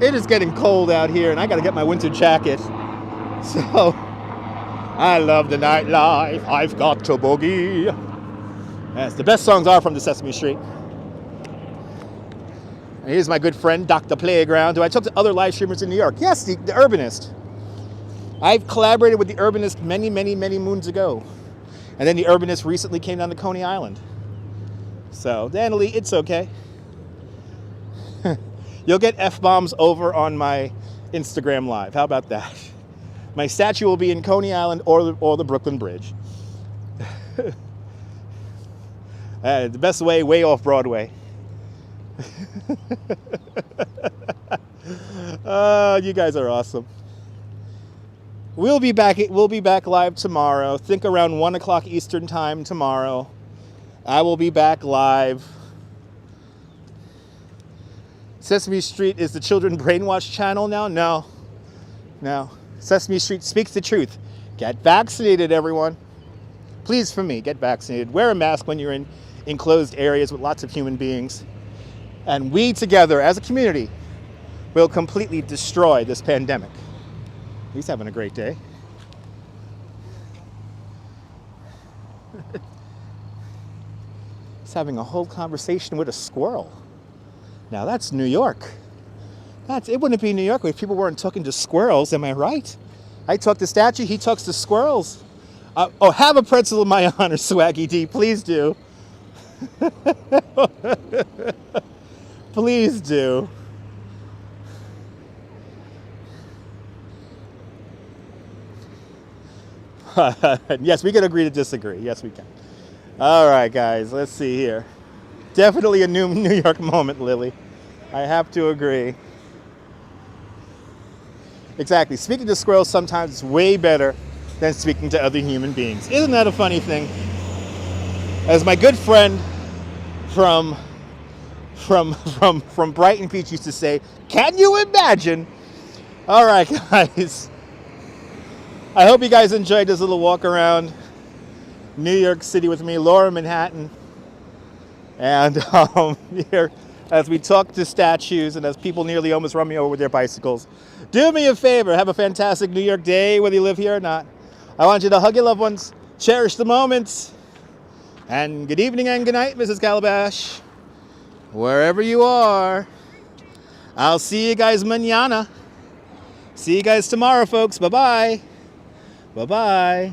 it is getting cold out here, and I got to get my winter jacket. So, I love the nightlife. I've got to boogie. Yes, the best songs are from the Sesame Street. And here's my good friend, Dr. Playground, who I talked to other live streamers in New York. Yes, the Urbanist. I've collaborated with the Urbanist many, many, many moons ago. And then the Urbanist recently came down to Coney Island. So, Danley, it's okay. You'll get F-bombs over on my Instagram Live. How about that? My statue will be in Coney Island or the Brooklyn Bridge. The best way off Broadway. You guys are awesome. We'll be back live tomorrow. Think around 1 o'clock Eastern time tomorrow. I will be back live. Sesame Street is the children brainwash channel now? No. Sesame Street speaks the truth. Get vaccinated, everyone. Please, for me, get vaccinated. Wear a mask when you're in enclosed areas with lots of human beings. And we together, as a community, will completely destroy this pandemic. He's having a great day. He's having a whole conversation with a squirrel. Now that's New York. It wouldn't be New York if people weren't talking to squirrels, am I right? I talk to statue, he talks to squirrels. Have a pretzel in my honor, Swaggy D, please do. Please do. Yes, we can agree to disagree. Yes, we can. All right, guys, let's see here. Definitely a New York moment, Lily. I have to agree. Exactly. Speaking to squirrels sometimes is way better than speaking to other human beings. Isn't that a funny thing? As my good friend from Brighton Beach used to say, can you imagine? All right, guys. I hope you guys enjoyed this little walk around New York City with me, Laura Manhattan. And here, as we talk to statues and as people nearly almost run me over with their bicycles, do me a favor, have a fantastic New York day, whether you live here or not. I want you to hug your loved ones, cherish the moments, and good evening and good night, Mrs. Calabash. Wherever you are, I'll see you guys mañana. See you guys tomorrow, folks. Bye-bye. Bye-bye.